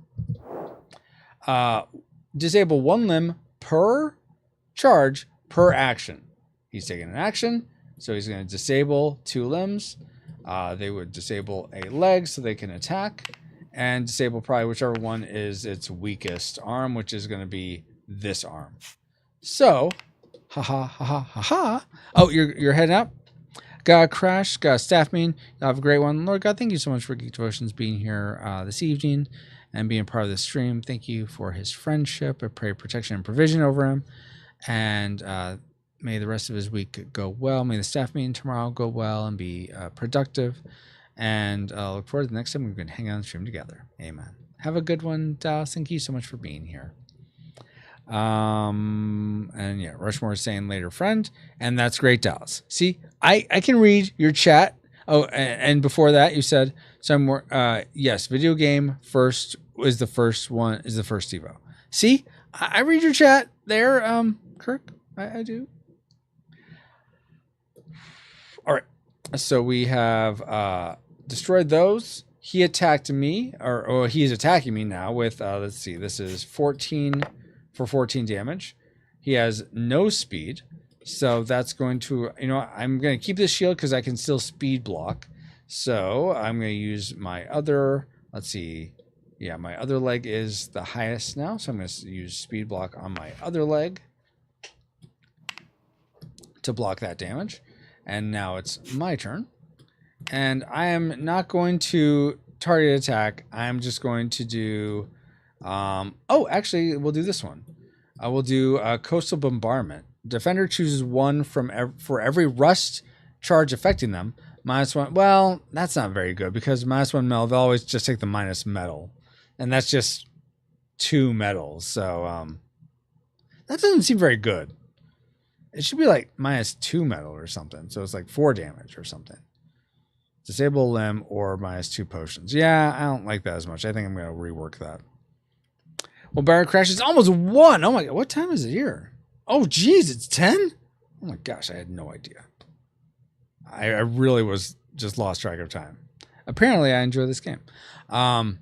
disable 1 limb per charge per action. He's taking an action, so he's going to disable 2 limbs. They would disable a leg so they can attack, and disable probably whichever one is its weakest arm, which is going to be this arm. So, Oh, you're heading up. Got a crash. Got a staff meeting. Have a great one, Lord God. Thank you so much for Geek Devotions being here this evening and being part of this stream. Thank you for his friendship. I pray protection and provision over him. And may the rest of his week go well. May the staff meeting tomorrow go well and be productive. And look forward to the next time we can hang out and stream together. Amen. Have a good one, Dallas. Thank you so much for being here. And yeah, Rushmore is saying later, friend. And that's great, Dallas. See, I can read your chat. Oh, and before that, you said some more. Yes, video game first is the first one, is the first Evo. See, I read your chat there, Kirk. I do. All right. So we have destroyed those. He attacked me, or he is attacking me now with, let's see, this is 14 for 14 damage. He has no speed. So that's going to, I'm going to keep this shield because I can still speed block. So I'm going to use my other, let's see. Yeah, my other leg is the highest now. So I'm going to use speed block on my other leg to block that damage. And now it's my turn. And I am not going to target attack. I'm just going to do, actually, we'll do this one. I will do Coastal Bombardment. Defender chooses one for every rust charge affecting them. -1. Well, that's not very good because -1 metal, they'll always just take the minus metal. And that's just 2 metals. So that doesn't seem very good. It should be like -2 metal or something. So it's like 4 damage or something. Disable limb or -2 potions. Yeah, I don't like that as much. I think I'm going to rework that. Well, Baron crashes almost 1. Oh my God. What time is it here? Oh, geez, it's 10? Oh my gosh, I had no idea. I really was just lost track of time. Apparently, I enjoy this game. Anyway,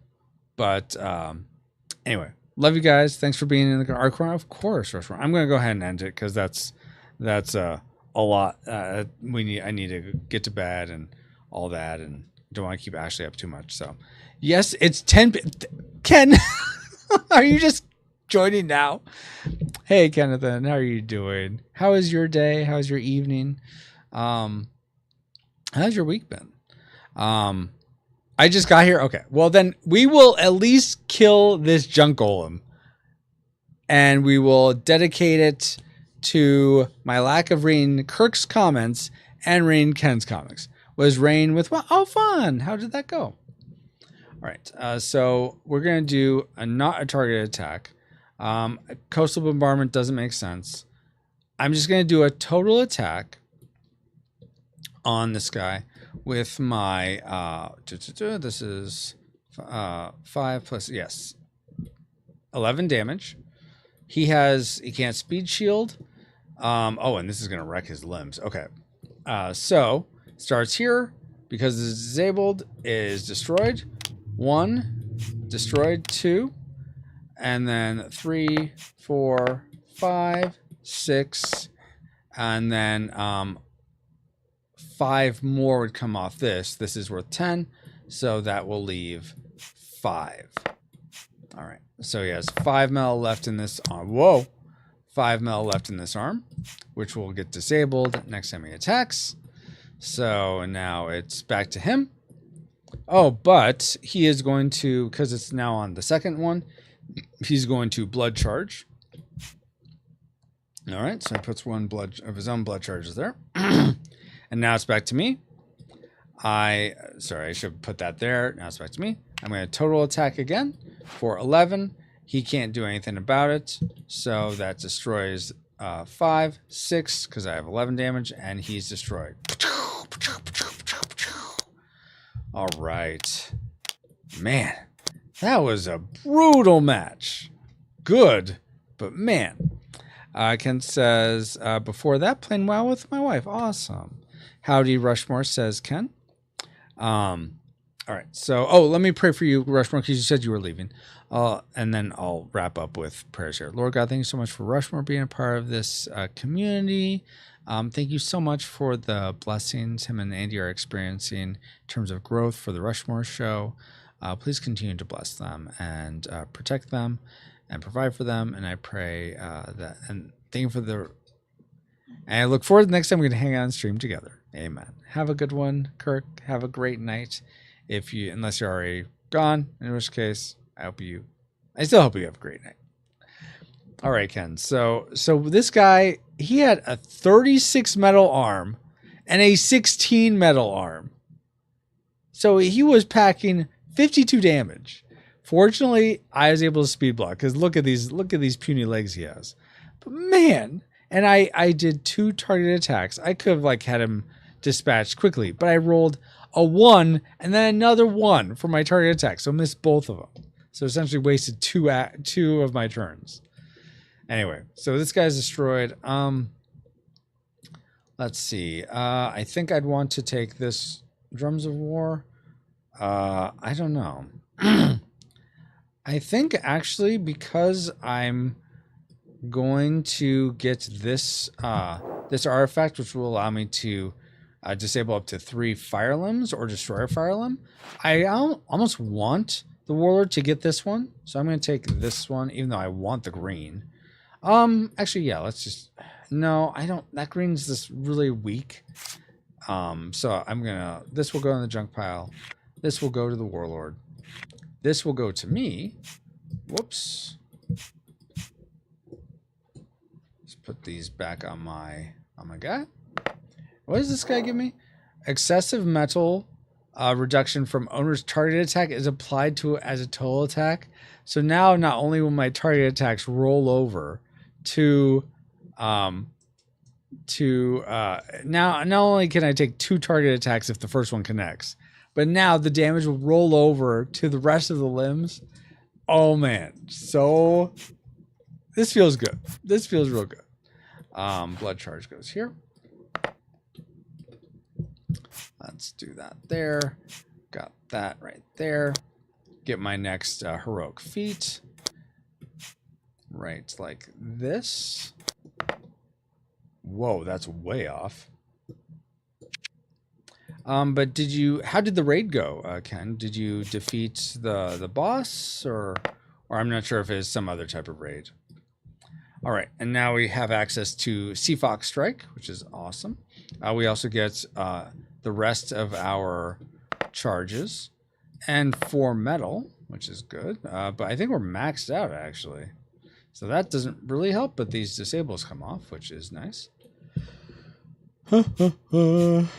love you guys. Thanks for being in our corner. Of course, Rushmore. I'm going to go ahead and end it because that's a lot. I need to get to bed and all that, and don't want to keep Ashley up too much. So, yes, it's 10. Ken, are you just joining now? Hey, Kennethan, how are you doing? How is your day? How's your evening? How's your week been? I just got here. Okay, well then we will at least kill this junk golem, and we will dedicate it to my lack of reading Kirk's comments and reading Ken's comics. Was Rain with what? Oh, fun! How did that go? All right, so we're gonna do not a targeted attack. Coastal Bombardment doesn't make sense. I'm just going to do a total attack on this guy with my, this is 5 plus, yes, 11 damage. He can't speed shield. And this is going to wreck his limbs. Okay. So starts here because it's disabled, is destroyed. 1, destroyed. 2. And then 3, 4, 5, 6, and then 5 more would come off this. This is worth 10, so that will leave 5. All right, so he has 5 metal left in this arm. Whoa, 5 metal left in this arm, which will get disabled next time he attacks. So now it's back to him. Oh, but he is going to, because it's now on the second one, he's going to blood charge. All right, so he puts 1 blood of his own blood charges there. And now it's back to me. I should put that there. Now it's back to me. I'm going to total attack again for 11. He can't do anything about it. So that destroys 5, 6, because I have 11 damage, and he's destroyed. All right. Man. That was a brutal match. Good, but man. Ken says, before that, playing WoW with my wife. Awesome. Howdy, Rushmore, says Ken. All right. So, let me pray for you, Rushmore, because you said you were leaving. And then I'll wrap up with prayers here. Lord God, thank you so much for Rushmore being a part of this community. Thank you so much for the blessings him and Andy are experiencing in terms of growth for the Rushmore show. Please continue to bless them and protect them and provide for them. And I pray that, and thank you for and I look forward to the next time we're going to hang out and stream together. Amen. Have a good one, Kirk. Have a great night. Unless you're already gone, in which case, I still hope you have a great night. All right, Ken. So this guy, he had a 36 metal arm and a 16 metal arm. So he was packing 52 damage. Fortunately, I was able to speed block because look at these puny legs he has. But man, and I did 2 targeted attacks. I could have like had him dispatched quickly, but I rolled a 1 and then another 1 for my target attack, so missed both of them. So essentially wasted 2 of my turns. Anyway, so this guy's destroyed. Let's see. I think I'd want to take this Drums of War. I don't know. I think actually because I'm going to get this this artifact, which will allow me to disable up to 3 fire limbs or destroy a fire limb. I almost want the Warlord to get this one, so I'm going to take this one, even though I want the green. Actually, yeah, let's just... No, I don't... That green's just really weak. So I'm going to... This will go in the junk pile. This will go to the Warlord. This will go to me. Whoops. Let's put these back on my guy. What does this guy give me? Excessive metal reduction from owner's target attack is applied to it as a total attack. So now not only will my target attacks roll over to now not only can I take 2 target attacks if the first one connects, but now the damage will roll over to the rest of the limbs. Oh man, so this feels good. This feels real good. Blood charge goes here. Let's do that there. Got that right there. Get my next heroic feat. Right, like this. Whoa, that's way off. But how did the raid go, Ken? Did you defeat the boss, or I'm not sure if it's some other type of raid. All right, and now we have access to Sea Fox Strike, which is awesome. We also get the rest of our charges and 4 metal, which is good. But I think we're maxed out actually, so that doesn't really help. But these disables come off, which is nice. Disable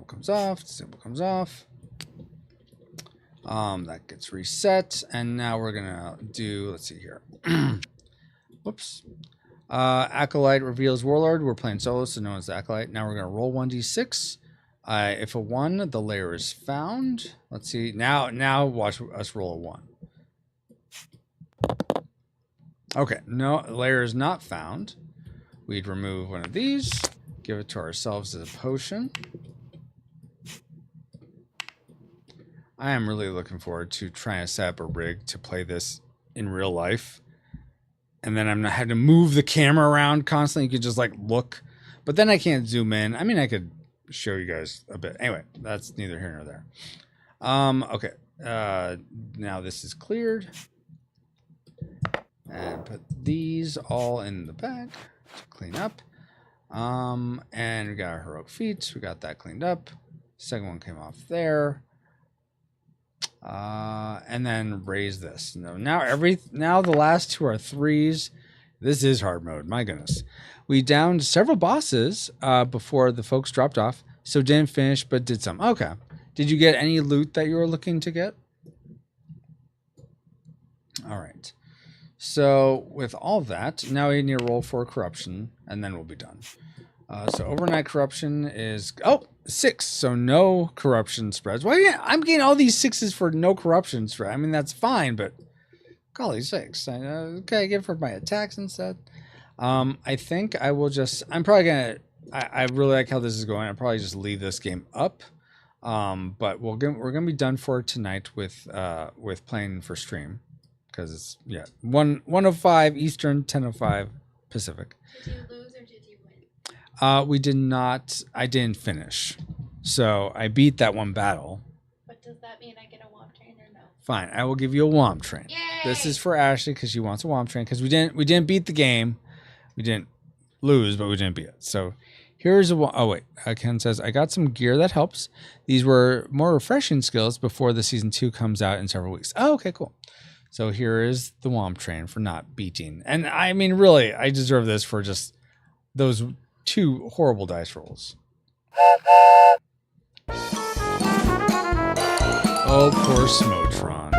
comes off. Disable comes off. That gets reset, and now we're gonna do. Let's see here. Whoops. Acolyte reveals Warlord. We're playing solo, so no one's the Acolyte. Now we're gonna roll 1d6. If a 1, the layer is found. Let's see. Now watch us roll a 1. Okay, no, layer is not found. We'd remove one of these, give it to ourselves as a potion. I am really looking forward to trying to set up a rig to play this in real life. And then I'm not having to move the camera around constantly. You could just like look, but then I can't zoom in. I mean, I could show you guys a bit. Anyway, that's neither here nor there. Okay. Now this is cleared. And put these all in the bag to clean up. And we got our heroic feats. We got that cleaned up. Second one came off there. And then raise this. Now the last 2 are 3s. This is hard mode. My goodness. We downed several bosses before the folks dropped off. So didn't finish, but did some. Okay. Did you get any loot that you were looking to get? All right. So with all that, now we need to roll for corruption, and then we'll be done. So overnight corruption is 6. So no corruption spreads. Why? Yeah, I'm getting all these 6s for no corruption spread. I mean, that's fine, but golly sakes. Okay, I get it for my attacks instead. I think I will just. I'm probably gonna. I really like how this is going. I'll probably just leave this game up. But we're gonna be done for tonight with playing for stream, because it's 1:05 Eastern, 10:05 Pacific. Did you lose or did you win? We did not. I didn't finish, so I beat that one battle. But does that mean I get a womp train or no? Fine, I will give you a womp train. Yay! This is for Ashley because she wants a womp train, because we didn't beat the game. We didn't lose, but we didn't beat it. So here's a Ken says, I got some gear that helps. These were more refreshing skills before the season 2 comes out in several weeks. Oh, okay, cool. So here is the womp train for not beating. And I mean, really, I deserve this for just those 2 horrible dice rolls. Oh, poor Smotron.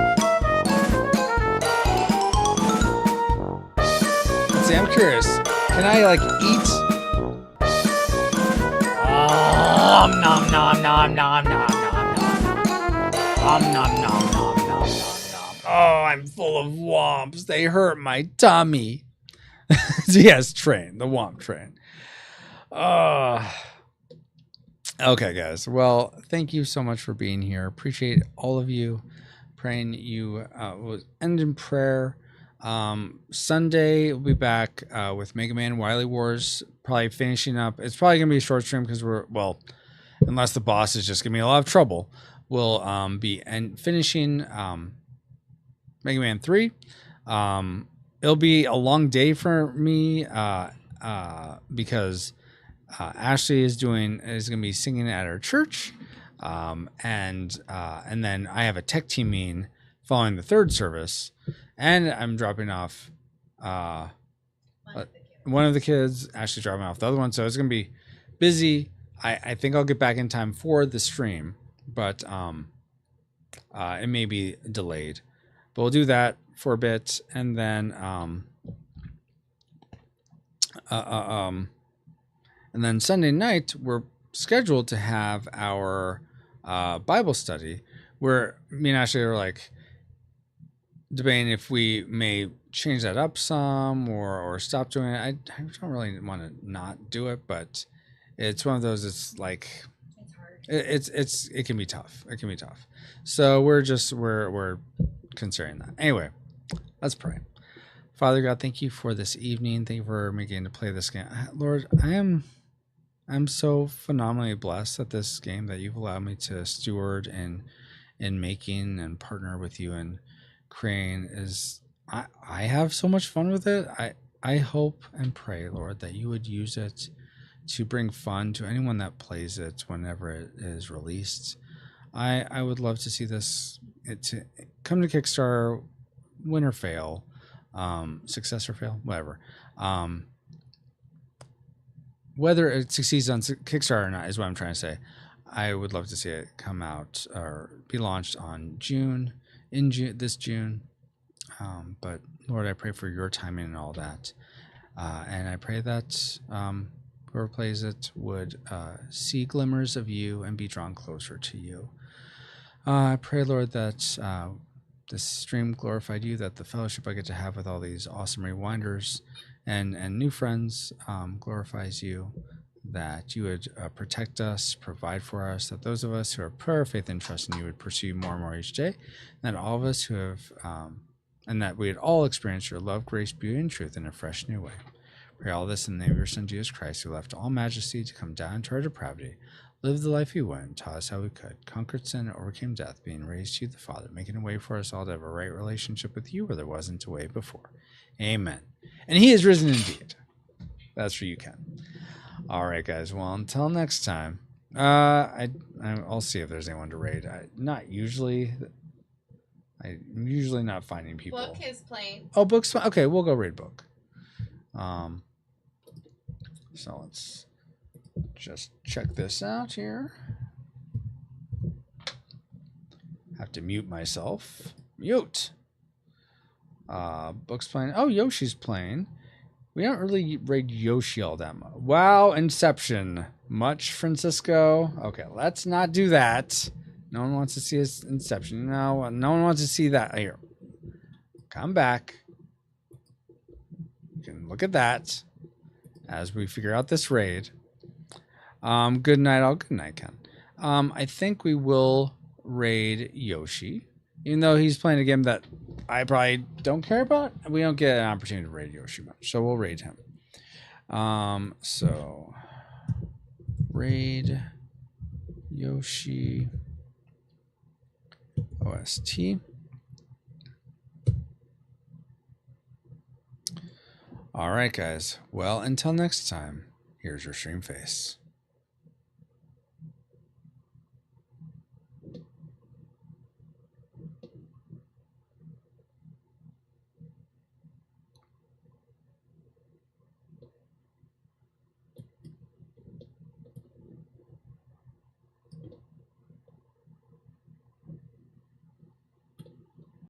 Let's see, I'm curious. Can I, like, eat? Nom nom nom nom nom nom nom nom nom nom nom nom nom. Oh, I'm full of womps. They hurt my tummy. Yes, train. The womp train. Okay, guys. Well, thank you so much for being here. Appreciate all of you. Praying you will end in prayer. Sunday we'll be back with Mega Man Wily Wars. Probably finishing up. It's probably gonna be a short stream because unless the boss is just gonna be a lot of trouble, we'll be finishing Mega Man 3. It'll be a long day for me because Ashley is gonna be singing at our church, and then I have a tech team meeting following the third service, and I'm dropping off one of the kids. Ashley's dropping off the other one, so it's gonna be busy. I think I'll get back in time for the stream, but it may be delayed. But we'll do that for a bit, and then Sunday night we're scheduled to have our Bible study, where me and Ashley are like debating if we may change that up some or stop doing it. I don't really want to not do it, but it's one of those. It's like It's hard. it can be tough. It can be tough. So we're considering that. Anyway, let's pray. Father God, thank you for this evening. Thank you for me getting to play this game. Lord, I'm so phenomenally blessed at this game that you've allowed me to steward and in making and partner with you and creating. I have so much fun with it. I hope and pray, Lord, that you would use it to bring fun to anyone that plays it whenever it is released. I would love to see it to come to Kickstarter, win or fail, success or fail, whatever. Whether it succeeds on Kickstarter or not is what I'm trying to say. I would love to see it come out or be launched in June. But Lord, I pray for your timing and all that. And I pray that whoever plays it would see glimmers of you and be drawn closer to you. I pray, Lord, that this stream glorified you, that the fellowship I get to have with all these awesome rewinders and new friends glorifies you, that you would protect us, provide for us, that those of us who are prayer, faith, and trust in you would pursue more and more each day, and that all of us who have, and that we would all experience your love, grace, beauty, and truth in a fresh new way. Pray all this in the name of your Son, Jesus Christ, who left all majesty to come down to our depravity, lived the life he went, taught us how we could, conquered sin, and overcame death, being raised to you, the Father, making a way for us all to have a right relationship with you where there wasn't a way before. Amen. And he is risen indeed. That's for you, Ken. All right, guys. Well, until next time, I'll see if there's anyone to raid. I'm usually not finding people. Book is playing. Oh, Book's fine. Okay, we'll go raid Book. So let's just check this out here. Have to mute myself. Mute. Book's playing. Oh, Yoshi's playing. We don't really raid Yoshi all that much. Wow, Inception. Much, Francisco? Okay, let's not do that. No one wants to see his Inception. No one wants to see that. Here. Come back. You can look at that as we figure out this raid. Good night, all. Good night, Ken. I think we will raid Yoshi. Even though he's playing a game that I probably don't care about, we don't get an opportunity to raid Yoshi much. So we'll raid him. So raid Yoshi OST. All right, guys. Well, until next time, here's your stream face.